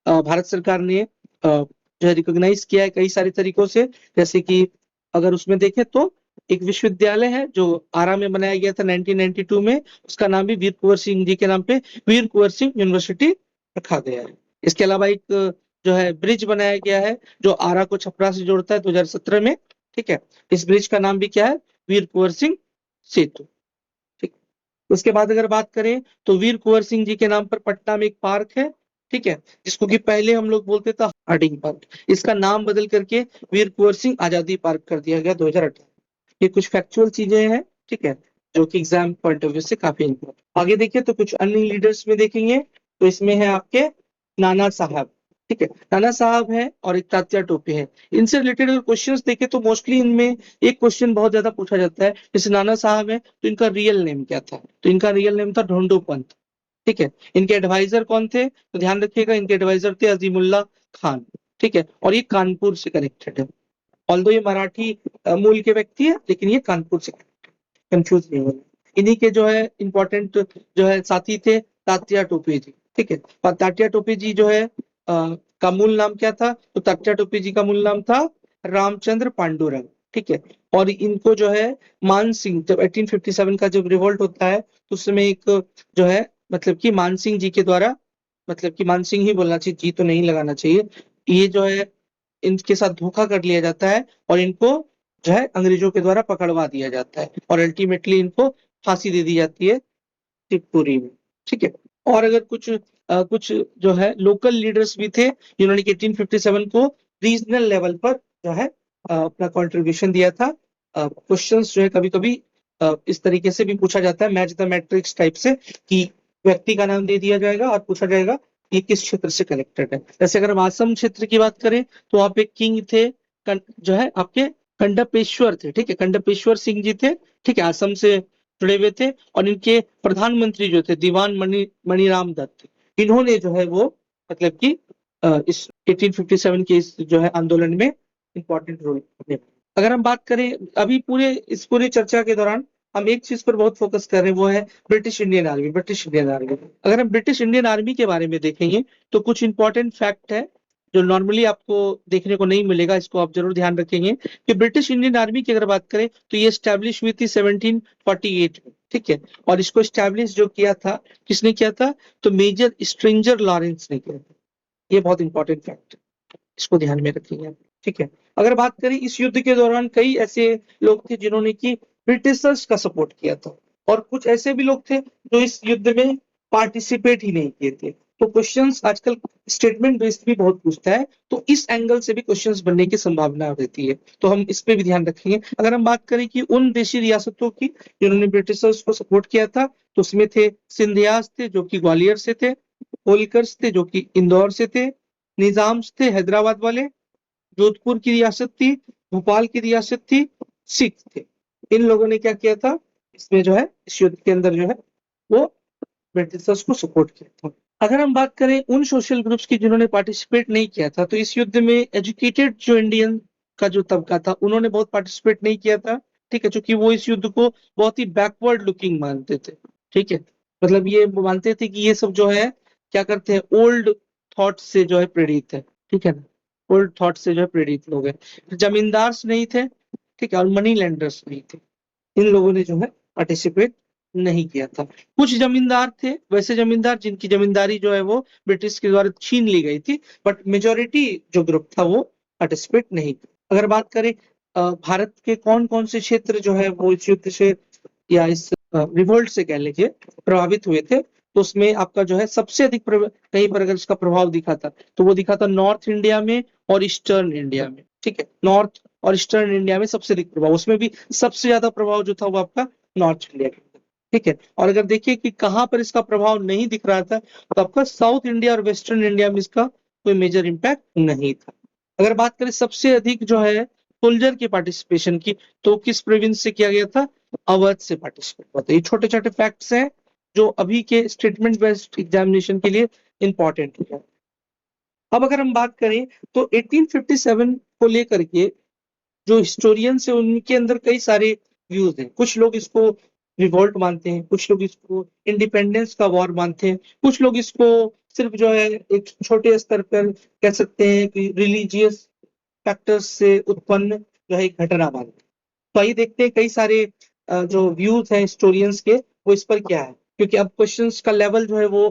भारत सरकार ने जो है रिकॉग्नाइज किया है कई सारे तरीकों से। जैसे कि अगर उसमें देखें तो एक विश्वविद्यालय है जो आरा में बनाया गया था 1992 में, उसका नाम भी वीर कुंवर सिंह जी के नाम पे वीर कुंवर सिंह यूनिवर्सिटी रखा गया है। इसके अलावा एक जो है ब्रिज बनाया गया है जो आरा को छपरा से जोड़ता है 2017 में। ठीक है, इस ब्रिज का नाम भी क्या है? वीर कुंवर सिंह सेतु। ठीक, उसके बाद अगर बात करें तो वीर कुंवर सिंह जी के नाम पर पटना में एक पार्क है। ठीक है, जिसको कि पहले हम लोग बोलते थे हार्डिंग पार्क, इसका नाम बदल करके वीर कुंवर सिंह आजादी पार्क कर दिया गया 2018। ये कुछ फैक्चुअल चीजें हैं। ठीक है, जो कि एग्जाम पॉइंट ऑफ व्यू से काफी इंपॉर्टेंट। आगे देखिए तो कुछ अन्य लीडर्स में देखेंगे, तो इसमें है आपके नाना साहब। ठीक है, नाना साहब है और एक तात्या टोपे है। इनसे रिलेटेड अगर क्वेश्चंस देखें तो मोस्टली इनमें एक क्वेश्चन बहुत ज्यादा पूछा जाता है। जैसे नाना साहब है तो इनका रियल नेम क्या था? तो इनका रियल नेम था ढोंडो पंत। ठीक है, इनके एडवाइजर कौन थे? तो ध्यान रखिएगा, इनके एडवाइजर थे अजीमुल्ला खान। ठीक है, और ये कानपुर से कनेक्टेड है। ऑल्दो ये मराठी मूल के व्यक्ति है, लेकिन ये कानपुर से, कंफ्यूज नहीं होना। इन्हीं के जो है इंपॉर्टेंट जो है साथी थे तात्या टोपे जी। ठीक है, और तात्या टोपे जी जो है का मूल नाम क्या था? तो तात्या टोपे जी का मूल नाम था रामचंद्र पांडुरंग। ठीक है, और इनको जो है मान सिंह, जब 1857 का जब रिवोल्ट होता है तो उस समय एक जो है मतलब कि मान सिंह जी के द्वारा, मतलब कि मान सिंह ही बोलना चाहिए, जी तो नहीं लगाना चाहिए, ये जो है इनके साथ धोखा कर लिया जाता है और इनको जो है अंग्रेजों के द्वारा पकड़वा दिया जाता है और अल्टीमेटली इनको फांसी दे दी जाती है शिवपुरी में। ठीक है, और अगर कुछ जो है लोकल लीडर्स भी थे जिन्होंने 1857 को रीजनल लेवल पर जो है अपना कंट्रीब्यूशन दिया था। क्वेश्चंस जो है कभी कभी इस तरीके से भी पूछा जाता है, मैच द मैट्रिक्स टाइप से, कि व्यक्ति का नाम दे दिया जाएगा और पूछा जाएगा ये किस क्षेत्र से कनेक्टेड है। जैसे अगर हम आसम क्षेत्र की बात करें तो वहां पे किंग थे जो है आपके कंडपेश्वर थे। ठीक है, कंडपेश्वर सिंह जी थे। ठीक है, आसम से जुड़े हुए थे। और इनके प्रधानमंत्री जो थे दीवान मणिराम दत्त, इन्होंने जो है वो मतलब कि इस 1857 के इस जो है आंदोलन में इंपॉर्टेंट रोल निभाया। अगर हम बात करें अभी इस पूरी चर्चा के दौरान हम एक चीज पर बहुत फोकस कर रहे हैं, वो है British Indian army. British Indian army, अगर हम ब्रिटिश इंडियन आर्मी के बारे में देखेंगे तो कुछ इंपॉर्टेंट फैक्ट है जो नॉर्मली आपको देखने को नहीं मिलेगा, इसको आप जरूर ध्यान रखेंगे कि ब्रिटिश इंडियन आर्मी की अगर बात करें तो ये स्टैब्लिश हुई थी 1748 में। ठीक है। और इसको स्टैब्लिश जो किया था, किसने किया था? तो मेजर स्ट्रेंजर लॉरेंस ने किया था। ये बहुत इंपॉर्टेंट फैक्ट है, इसको ध्यान में रखिएगा। ठीक है। अगर बात करें इस युद्ध के दौरान कई ऐसे लोग थे जिन्होंने कि ब्रिटिशर्स का सपोर्ट किया था, और कुछ ऐसे भी लोग थे जो इस युद्ध में पार्टिसिपेट ही नहीं किए थे। तो क्वेश्चंस आजकल स्टेटमेंट बेस्ड भी बहुत पूछता है, तो इस एंगल से भी क्वेश्चंस बनने की संभावना रहती है, तो हम इस पे भी ध्यान रखेंगे। अगर हम बात करें कि उन देशी रियासतों की जिन्होंने ब्रिटिशर्स को सपोर्ट किया था, तो उसमें थे सिंधियास थे जो कि ग्वालियर से थे, होलकर्स थे जो कि इंदौर से थे, निजाम्स थे हैदराबाद वाले, जोधपुर की रियासत थी, भोपाल की रियासत थी, सिख थे। इन लोगों ने क्या किया था इसमें जो है, इस युद्ध के अंदर जो है वो ब्रिटिशर्स को सपोर्ट किया था। अगर हम बात करें उन सोशल ग्रुप्स की जिन्होंने पार्टिसिपेट नहीं किया था, तो इस युद्ध में एजुकेटेड जो इंडियन का जो तबका था उन्होंने बहुत पार्टिसिपेट नहीं किया था। ठीक है, क्योंकि वो इस युद्ध को बहुत ही बैकवर्ड लुकिंग मानते थे। ठीक है, मतलब ये मानते थे कि ये सब जो है क्या करते हैं, ओल्ड थॉट से जो है प्रेरित है। ठीक है ना, ओल्ड थॉट से जो है प्रेरित लोग हैं। जमींदार्स नहीं थे, ठीक है, और मनी लैंडर्स नहीं थे। इन लोगों ने जो है पार्टिसिपेट नहीं किया था। कुछ जमींदार थे, वैसे जमींदार जिनकी जमींदारी जो है वो ब्रिटिश के द्वारा छीन ली गई थी, बट मेजोरिटी जो ग्रुप था वो पार्टिसिपेट नहीं किया। अगर बात करें भारत के कौन कौन से क्षेत्र जो है वो इस युद्ध से या इस रिवोल्ट से कह लीजिए प्रभावित हुए थे, तो उसमें आपका जो है सबसे अधिक कहीं पर अगर इसका प्रभाव दिखा था तो वो दिखा था नॉर्थ इंडिया में और ईस्टर्न इंडिया में। ठीक है, नॉर्थ और ईस्टर्न इंडिया में सबसे अधिक प्रभाव, उसमें भी सबसे ज्यादा प्रभाव जो था वो आपका नॉर्थ इंडिया के अंदर। ठीक है, और अगर देखिए कि कहाँ पर इसका प्रभाव नहीं दिख रहा था, तो आपका साउथ इंडिया और वेस्टर्न इंडिया में इसका कोई मेजर इम्पैक्ट नहीं था। अगर बात करें सबसे अधिक जो है सोल्जर की पार्टिसिपेशन की, तो किस प्रोविंस से किया गया था? अवध से पार्टिसिपेट हुआ था। ये छोटे छोटे फैक्ट्स हैं जो अभी के स्टेटमेंट बेस्ड एग्जामिनेशन के लिए इंपॉर्टेंट है। अब अगर हम बात करें तो 1857 को लेकर के जो हिस्टोरियंस है उनके अंदर कई सारे व्यूज हैं। कुछ लोग इसको रिवोल्ट मानते हैं, कुछ लोग इसको इंडिपेंडेंस का वॉर मानते हैं, कुछ लोग इसको सिर्फ जो है एक छोटे स्तर पर कह सकते हैं कि रिलीजियस फैक्टर्स से उत्पन्न जो है एक घटना मानते हैं। तो आइए देखते हैं कई सारे जो व्यूज हैं हिस्टोरियंस के वो इस पर क्या है, क्योंकि अब क्वेश्चंस का लेवल जो है वो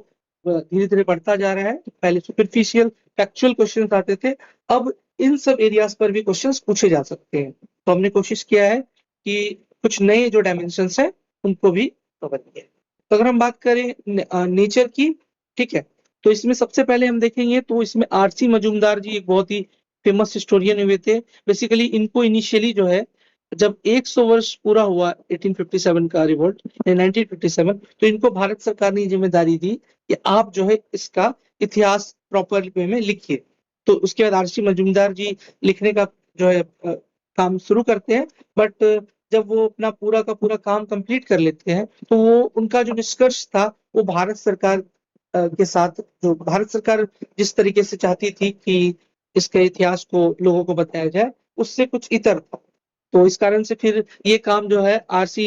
धीरे धीरे बढ़ता जा रहा है। पहले सुपरफिशियल फैक्चुअल क्वेश्चंस आते थे, अब इन सब एरियाज पर भी क्वेश्चंस पूछे जा सकते हैं। तो हमने कोशिश किया है कि कुछ नए जो डायमेंशंस हैं उनको भी कवर किया। तो अगर हम बात करें नेचर की, ठीक है, तो इसमें सबसे पहले हम देखेंगे तो इसमें आरसी मजूमदार जी एक बहुत ही फेमस हिस्टोरियन हुए थे। बेसिकली इनको इनिशियली जो है जब 100 वर्ष पूरा हुआ 1857 का रिवोल्ट 1957, तो इनको भारत सरकार ने जिम्मेदारी दी कि आप जो है इसका इतिहास प्रॉपर वे में लिखिए। तो उसके बाद आरसी मजूमदार जी लिखने का जो है काम शुरू करते हैं, बट जब वो अपना पूरा का पूरा काम कंप्लीट कर लेते हैं तो वो उनका जो निष्कर्ष था वो भारत सरकार के साथ, जो भारत सरकार जिस तरीके से चाहती थी कि इसके इतिहास को लोगों को बताया जाए, उससे कुछ इतर था। तो इस कारण से फिर ये काम जो है आरसी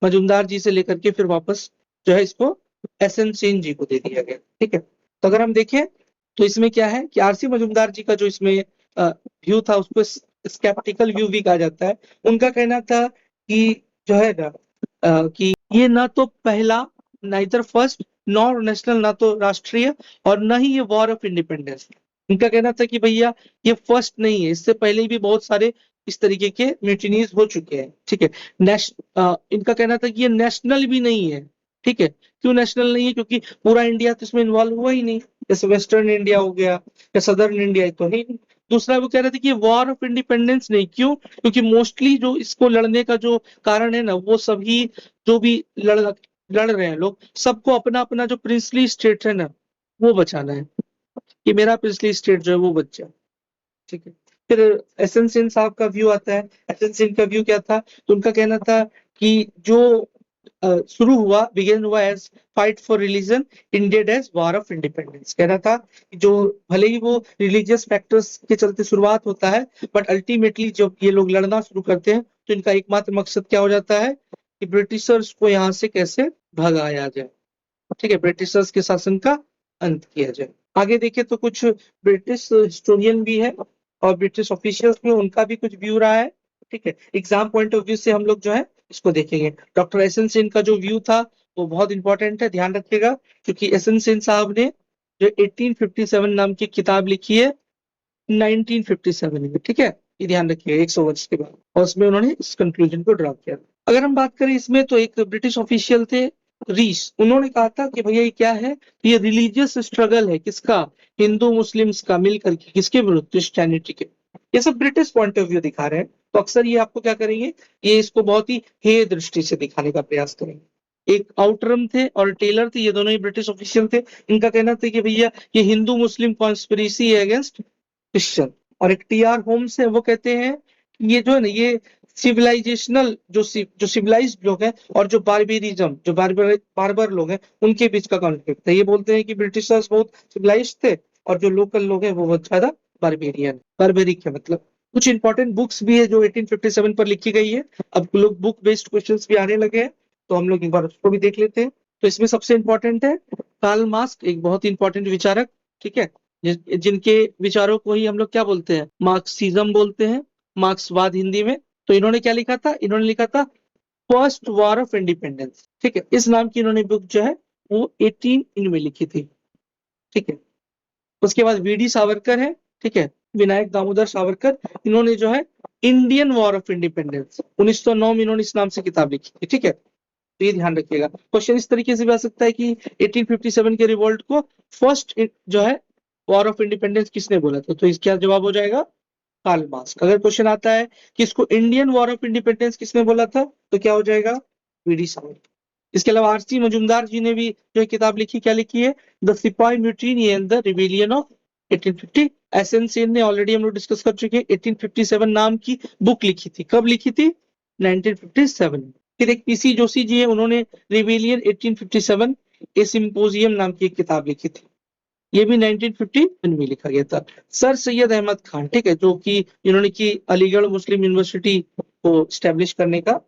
मजूमदार जी से लेकर के फिर वापस जो है इसको एसएन सेन जी को दे दिया गया। ठीक है, तो अगर हम देखें तो इसमें क्या है कि आरसी मजूमदार जी का जो इसमें व्यू था उसको स्केप्टिकल व्यू भी कहा जाता है। उनका कहना था कि जो है ना कि ये ना तो पहला, नाइदर फर्स्ट नॉर नेशनल, ना तो राष्ट्रीय और न ही ये वॉर ऑफ इंडिपेंडेंस। उनका कहना था कि भैया ये फर्स्ट नहीं है, इससे पहले भी बहुत सारे इस तरीके के म्यूटिनीज हो चुके हैं। ठीक है, इनका कहना था कि ये नेशनल भी नहीं है। ठीक है, क्यों नेशनल नहीं है? क्योंकि पूरा इंडिया तो इसमें इन्वॉल्व हुआ ही नहीं, जैसे वेस्टर्न इंडिया हो गया या सदर्न इंडिया तो है नहीं। दूसरा वो कह रहे थे कि वॉर ऑफ इंडिपेंडेंस नहीं, क्यों? क्योंकि मोस्टली जो इसको लड़ने का जो कारण है ना, वो सभी जो भी लड़ रहे हैं लोग, सबको अपना अपना जो प्रिंसली स्टेट है ना वो बचाना है, कि मेरा प्रिंसली स्टेट जो है वो बच जाए। ठीक है, फिर एसएन सेन साहब का व्यू आता है। एसएन सेन का व्यू क्या था? तो उनका कहना था कि जो शुरू हुआ, बिगेन हुआ as fight for religion, indeed as war of independence. कहना था कि जो भले ही वो रिलीजियस फैक्टर्स के चलते शुरुआत होता है, बट अल्टीमेटली जब ये लोग लड़ना शुरू करते हैं तो इनका एकमात्र मकसद क्या हो जाता है कि ब्रिटिशर्स को यहाँ से कैसे भगाया जाए। ठीक है, ब्रिटिशर्स के शासन का अंत किया जाए। आगे देखें तो कुछ ब्रिटिश हिस्टोरियन भी है और ब्रिटिश ऑफिशियल्स में उनका भी कुछ व्यू रहा है। ठीक है, एग्जाम पॉइंट ऑफ व्यू से हम लोग जो है इसको देखेंगे। डॉक्टर एस एन सेन का जो व्यू था वो बहुत इंपॉर्टेंट है, ध्यान रखिएगा, क्योंकि एस एन सेन साहब ने जो 1857 नाम की किताब लिखी है 1957 में, ठीक है, ये ध्यान रखिए, 100 वर्ष के बाद, और उसमें उन्होंने इस कंक्लूजन को ड्रा किया। अगर हम बात करें इसमें, तो एक ब्रिटिश ऑफिशियल थे रीस, उन्होंने कहा था कि भैया ये क्या है, ये रिलीजियस स्ट्रगल है, किसका, हिंदू मुस्लिम्स का मिलकर के, किसके विरुद्ध, क्रिश्चियनिटी के। ये सब ब्रिटिश पॉइंट ऑफ व्यू दिखा रहे हैं, तो अक्सर ये आपको क्या करेंगे, ये इसको बहुत ही हेय दृष्टि से दिखाने का प्रयास करेंगे। एक आउटरम थे और टेलर थे, ये दोनों ही ब्रिटिश ऑफिशियल थे। इनका कहना था कि भैया ये हिंदू मुस्लिम कॉन्स्पिरेसी है अगेंस्ट क्रिश्चियन। और एक टी आर होम्स है, वो कहते हैं कि ये जो है ना, ये सिविलाइजेशनल जो सिविलाइज्ड लोग हैं और जो बारबेरिज्म, जो बार्बर लोग हैं, उनके बीच का कॉन्फ्लिक्ट है। ये बोलते हैं कि ब्रिटिशर्स बहुत सिविलाइज्ड थे और जो लोकल लोग हैं वो बहुत ज्यादा बारबेरिक है। मतलब कुछ इंपॉर्टेंट बुक्स भी है जो 1857 पर लिखी गई है। अब लोग बुक बेस्ड क्वेश्चंस भी आने लगे हैं, तो हम लोग एक बार उसको भी देख लेते हैं। तो इसमें सबसे इंपॉर्टेंट है कार्ल मार्क्स, एक बहुत इंपॉर्टेंट विचारक, ठीक है, जिनके विचारों को ही हम लोग क्या बोलते हैं, मार्क्सिज्म बोलते हैं, मार्क्सवाद हिंदी में। तो इन्होंने क्या लिखा था, इन्होंने लिखा था फर्स्ट वॉर ऑफ इंडिपेंडेंस, ठीक है, इस नाम की इन्होंने बुक जो है वो 18 में लिखी थी, ठीक है। उसके बाद वी डी सावरकर है, ठीक है, विनायक दामोदर सावरकर, इन्होंने जो है इंडियन वॉर ऑफ इंडिपेंडेंस 1909 में इन्होंने इस नाम से किताब लिखी थी, ठीक है। तो ये ध्यान रखिएगा, क्वेश्चन इस तरीके से भी आ सकता है कि 1857 के रिवोल्ट को फर्स्ट जो है वॉर ऑफ इंडिपेंडेंस किसने बोला था, तो इसका जवाब हो जाएगा कार्ल मार्क्स। अगर क्वेश्चन आता है कि इसको इंडियन वॉर ऑफ इंडिपेंडेंस किसने बोला था, तो क्या हो जाएगा, वी डी सावरकर। इसके अलावा आरसी मजूमदार जी ने भी जो किताब लिखी, क्या लिखी है, the sepoy mutiny and the rebellion of 1850। S N Sen ने ऑलरेडी हम लोग डिस्कस कर चुके हैं, 1857 नाम की बुक लिखी थी, कब लिखी थी, 1957। फिर एक पीसी जोशी जी है, उन्होंने रिबेलियन 1857 ए सिंपोजियम नाम की एक किताब लिखी थी, ये भी 1951 में लिखा गया था। सर सैयद अहमद खान, ठीक है, जो कि इन्होंने की अलीगढ़ मुस्लिम यूनिवर्सिटी को स्टैब्लिश करने का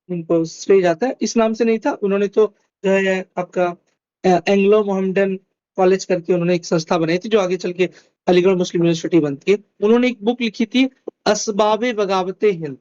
इनको श्रेय जाता है, इस नाम से नहीं था, उन्होंने तो जो है आपका एंग्लो मोहम्मदन कॉलेज करके उन्होंने एक संस्था बनाई थी जो आगे चल के अलीगढ़ मुस्लिम यूनिवर्सिटी बनती है। उन्होंने एक बुक लिखी थी असबाबे बगावते हिंद,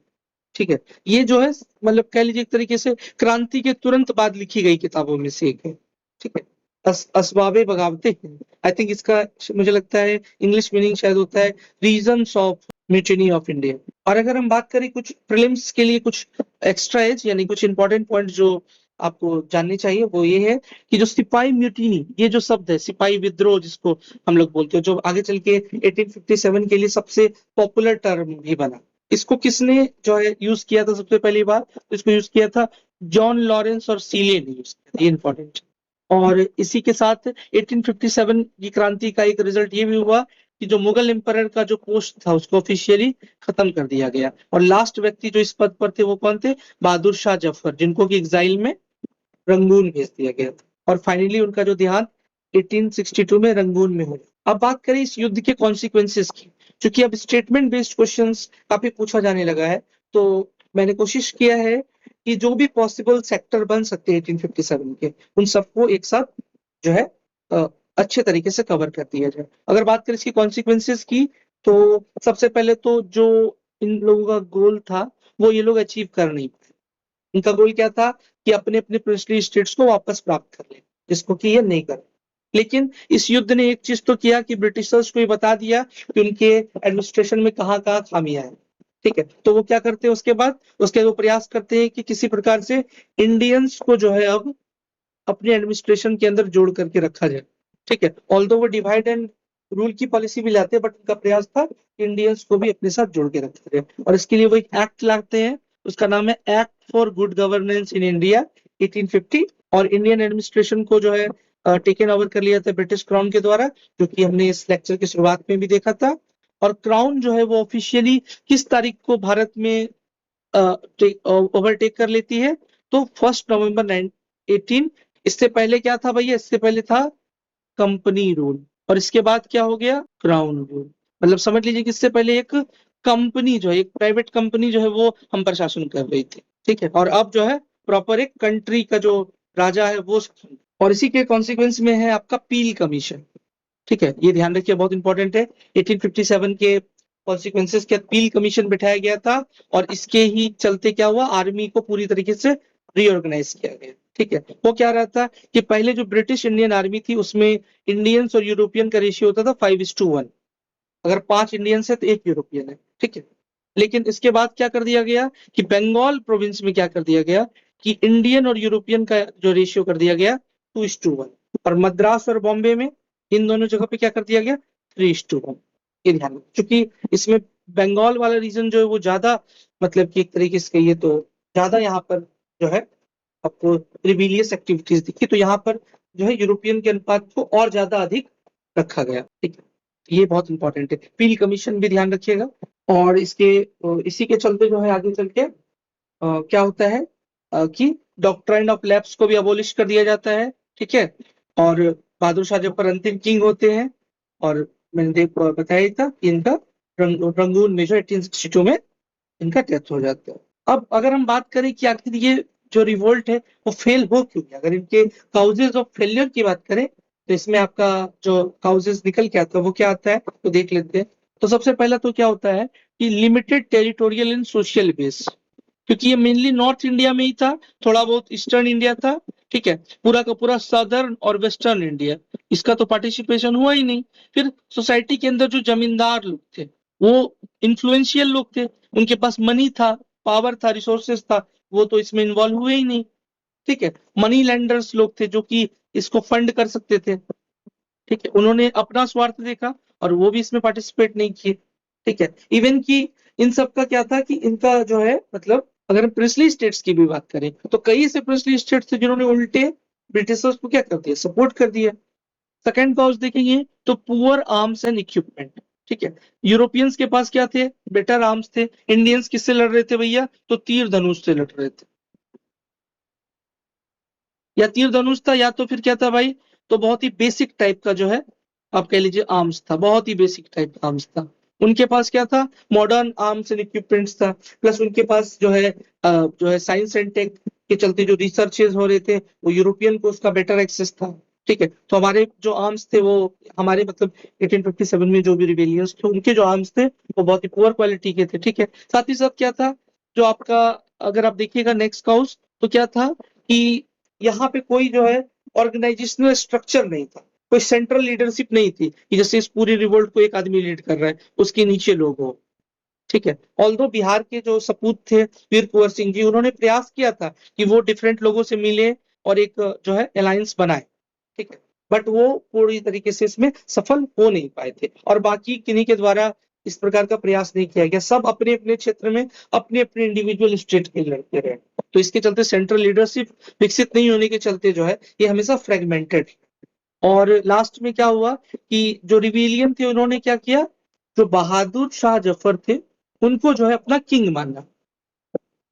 ठीक है, ये जो है मतलब कह लीजिए एक तरीके से क्रांति के तुरंत बाद लिखी गई किताबों में से एक है, ठीक है, असबाबे बगावते हिंद। आई थिंक इसका मुझे लगता है इंग्लिश मीनिंग शायद होता है reasons of mutiny of India. और अगर हम बात करें कुछ प्रीलिम्स के लिए कुछ एक्स्ट्रा एज यानी कुछ इंपॉर्टेंट पॉइंट जो आपको जानने चाहिए, वो ये है कि जो सिपाही म्यूटिनी, ये जो शब्द है सिपाही विद्रोह जिसको हम लोग बोलते हैं, जो आगे चल के 1857 के लिए सबसे पॉपुलर टर्म भी बना, इसको किसने जो है यूज किया था सबसे पहली बार, तो इसको यूज किया था जॉन लॉरेंस और सीले ने यूज किया था, ये इंपॉर्टेंट। और इसी के साथ 1857 की क्रांति का एक रिजल्ट ये भी हुआ कि जो मुगल एम्परर का जो पोस्ट था उसको ऑफिशियली खत्म कर दिया गया, और लास्ट व्यक्ति जो इस पद पर थे वो कौन थे, बहादुर शाह जफर, जिनको कि एग्जाइल में रंगून भेज दिया गया था, और फाइनली उनका जो देहांत 1862 में रंगून में हुआ। अब बात करें इस युद्ध के कॉन्सिक्वेंसेस की, क्योंकि अब स्टेटमेंट बेस्ड क्वेश्चंस काफी पूछा जाने लगा है, तो मैंने कोशिश किया है कि जो भी पॉसिबल सेक्टर बन सकते हैं 1857 के, उन सबको एक साथ जो है अच्छे तरीके से कवर कर दिया जाए। अगर बात करें इसकी कॉन्सिक्वेंसेस की, तो सबसे पहले तो जो इन लोगों का गोल था वो ये लोग अचीव कर नहीं पाए। इनका गोल क्या था कि अपने अपने प्रिंसली स्टेट्स को वापस प्राप्त कर ले, जिसको कि ये नहीं कर। लेकिन इस युद्ध ने एक चीज तो किया कि ब्रिटिशर्स को ये बता दिया कि उनके एडमिनिस्ट्रेशन में कहाँ कहाँ खामियां हैं, ठीक है। तो वो क्या करते हैं उसके बाद, उसके वो प्रयास करते हैं कि किसी प्रकार से इंडियंस को जो है अब अपने एडमिनिस्ट्रेशन के अंदर जोड़ करके रखा जाए, ठीक है। ऑल्दो वो डिवाइड एंड रूल की पॉलिसी भी लाते हैं, बट उनका प्रयास था कि इंडियंस को भी अपने साथ जोड़ के रखा जाए, और इसके लिए वो एक एक्ट लाते हैं, उसका नाम है act for good governance in India 1850। और इंडियन एडमिनिस्ट्रेशन को जो है टेकन ओवर कर लिया था ब्रिटिश क्राउन के द्वारा, जो कि हमने इस लेक्चर की शुरुआत में भी देखा था। और क्राउन जो है वो ऑफिशियली किस तारीख को भारत में ओवरटेक कर लेती है, तो 1 नवंबर 18। इससे पहले क्या था भैया, इससे पहले था कंपनी रूल, और इसके बाद क्या हो गया, क्राउन रूल। मतलब समझ लीजिए कि इससे पहले एक कंपनी जो है, एक प्राइवेट कंपनी जो है वो हम पर शासन कर रही थी, ठीक है, और अब जो है प्रॉपर एक कंट्री का जो राजा है वो। और इसी के कॉन्सिक्वेंस में है आपका पील कमीशन, ठीक है, ये ध्यान रखिए बहुत इंपॉर्टेंट है। 1857 के कॉन्सिक्वेंसेस क्या, पील कमीशन बिठाया गया था और इसके ही चलते क्या हुआ, आर्मी को पूरी तरीके से रीऑर्गेनाइज किया गया। ठीक है, वो क्या रहता कि पहले जो ब्रिटिश इंडियन आर्मी थी उसमें इंडियंस और यूरोपियन का रेशियो होता था 5:1। अगर 5 इंडियंस है तो 1 यूरोपियन है। ठीक है, लेकिन इसके बाद क्या कर दिया गया कि बंगाल प्रोविंस में क्या कर दिया गया कि इंडियन और यूरोपियन का जो रेशियो कर दिया गया 2:1, और मद्रास और बॉम्बे में इन दोनों जगह पे क्या कर दिया गया 3:1। ये ध्यान रखो, क्योंकि इसमें बंगाल वाला रीजन जो है वो ज्यादा, मतलब कि एक तरीके से कहिए तो ज्यादा यहाँ पर जो है आपको रिबेलियस एक्टिविटीज दिखी, तो यहाँ पर जो है यूरोपियन के अनुपात को और ज्यादा अधिक रखा गया। ठीक है, ये बहुत इंपॉर्टेंट है, पील कमीशन भी ध्यान रखिएगा। और इसी के चलते जो है आगे चल के क्या होता है कि डॉक्ट्राइन ऑफ लैप्स को भी अबोलिश कर दिया जाता है। ठीक है, और बहादुर शाह जफर अंतिम किंग होते हैं, और मैंने बताया ही था कि इनका रंगून में जो 1862 में इनका डेथ हो जाता है। अब अगर हम बात करें कि आखिर ये जो रिवोल्ट है वो फेल हो क्यों गया, अगर इनके काउजेज ऑफ फेलियर की बात करें तो इसमें आपका जो काउजेज निकल के आता है वो क्या आता है तो देख लेते हैं। तो सबसे पहला तो क्या होता है कि limited territorial and social base, क्योंकि ये मेनली नॉर्थ इंडिया में ही था, थोड़ा बहुत ईस्टर्न इंडिया था। ठीक है, पूरा का पूरा सदर्न और वेस्टर्न इंडिया, इसका तो पार्टिसिपेशन हुआ ही नहीं। फिर सोसाइटी के अंदर जो जमींदार लोग थे वो इन्फ्लुएंशियल लोग थे, उनके पास मनी था, पावर था, रिसोर्सेस था, वो तो इसमें इन्वॉल्व हुए ही नहीं। ठीक है, मनी लैंडर्स लोग थे जो कि इसको फंड कर सकते थे। ठीक है, उन्होंने अपना स्वार्थ देखा और वो भी इसमें पार्टिसिपेट नहीं किए। ठीक है, इवन कि इन सब का क्या था कि इनका जो है मतलब अगर हम प्रिंसली स्टेट्स की भी बात करें तो कई से प्रिंसली स्टेट्स थे जिन्होंने उल्टे ब्रिटिशर्स को क्या कर दिया, सपोर्ट कर दिया। सेकंड कॉज देखेंगे तो पुअर आर्म्स एंड इक्विपमेंट। ठीक है, यूरोपियंस के पास क्या थे, बेटर आर्म्स थे। इंडियंस किससे लड़ रहे थे भैया, तो तीर धनुष से लड़ रहे थे, या तीर धनुष था या तो फिर क्या था भाई, तो बहुत ही बेसिक टाइप का जो है आप कह लीजिए आर्म्स था, बहुत ही बेसिक टाइप का आर्म्स था। उनके पास क्या था, मॉडर्न आर्म्स एंड इक्विपमेंट्स था, प्लस उनके पास जो है साइंस एंड टेक के चलते जो रिसर्चेज हो रहे थे वो यूरोपियन को उसका बेटर एक्सेस था। ठीक है, तो हमारे जो आर्म्स थे वो हमारे मतलब 1857 में जो भी रिबेलियंस थे उनके जो आर्म्स थे वो बहुत ही पुअर क्वालिटी के थे। ठीक है, साथ ही साथ क्या था जो आपका, अगर आप देखिएगा नेक्स्ट काउस तो क्या था कि यहाँ पे कोई जो है ऑर्गेनाइजेशनल स्ट्रक्चर नहीं था, कोई सेंट्रल लीडरशिप नहीं थी कि जैसे इस पूरी रिवोल्ट को एक आदमी लीड कर रहा है उसके नीचे लोग हो। ठीक है, ऑल्दो बिहार के जो सपूत थे वीर कुंवर सिंह जी, उन्होंने प्रयास किया था कि वो डिफरेंट लोगों से मिले और एक जो है अलायंस बनाए। ठीक है, बट वो पूरी तरीके से इसमें सफल हो नहीं पाए थे, और बाकी किन्हीं के द्वारा इस प्रकार का प्रयास नहीं किया गया, सब अपने अपने क्षेत्र में अपने अपने इंडिविजुअल स्टेट के लड़ते रहे। तो इसके चलते सेंट्रल लीडरशिप विकसित नहीं होने के चलते जो है ये हमेशा फ्रेगमेंटेड। और लास्ट में क्या हुआ कि जो रिबेलियन थे उन्होंने क्या किया, जो बहादुर शाह जफर थे उनको जो है अपना किंग माना।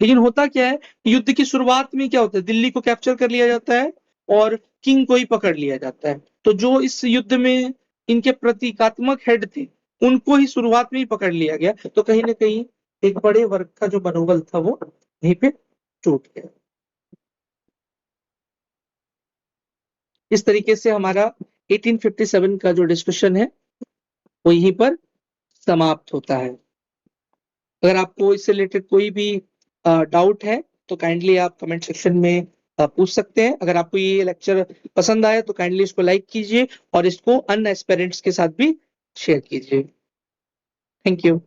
लेकिन होता क्या है, युद्ध की शुरुआत में क्या होता है, दिल्ली को कैप्चर कर लिया जाता है और किंग को ही पकड़ लिया जाता है। तो जो इस युद्ध में इनके प्रतीकात्मक हेड थे उनको ही शुरुआत में ही पकड़ लिया गया, तो कहीं ना कहीं एक बड़े वर्ग का जो मनोबल था वो यहीं पे टूट गया। इस तरीके से हमारा 1857 का जो डिस्कशन है वो यहीं पर समाप्त होता है। अगर आपको इससे रिलेटेड कोई भी डाउट है तो काइंडली आप कमेंट सेक्शन में पूछ सकते हैं। अगर आपको ये लेक्चर पसंद आया तो काइंडली इसको लाइक कीजिए और इसको अन्य एस्पिरेंट्स के साथ भी शेयर कीजिए। Thank you.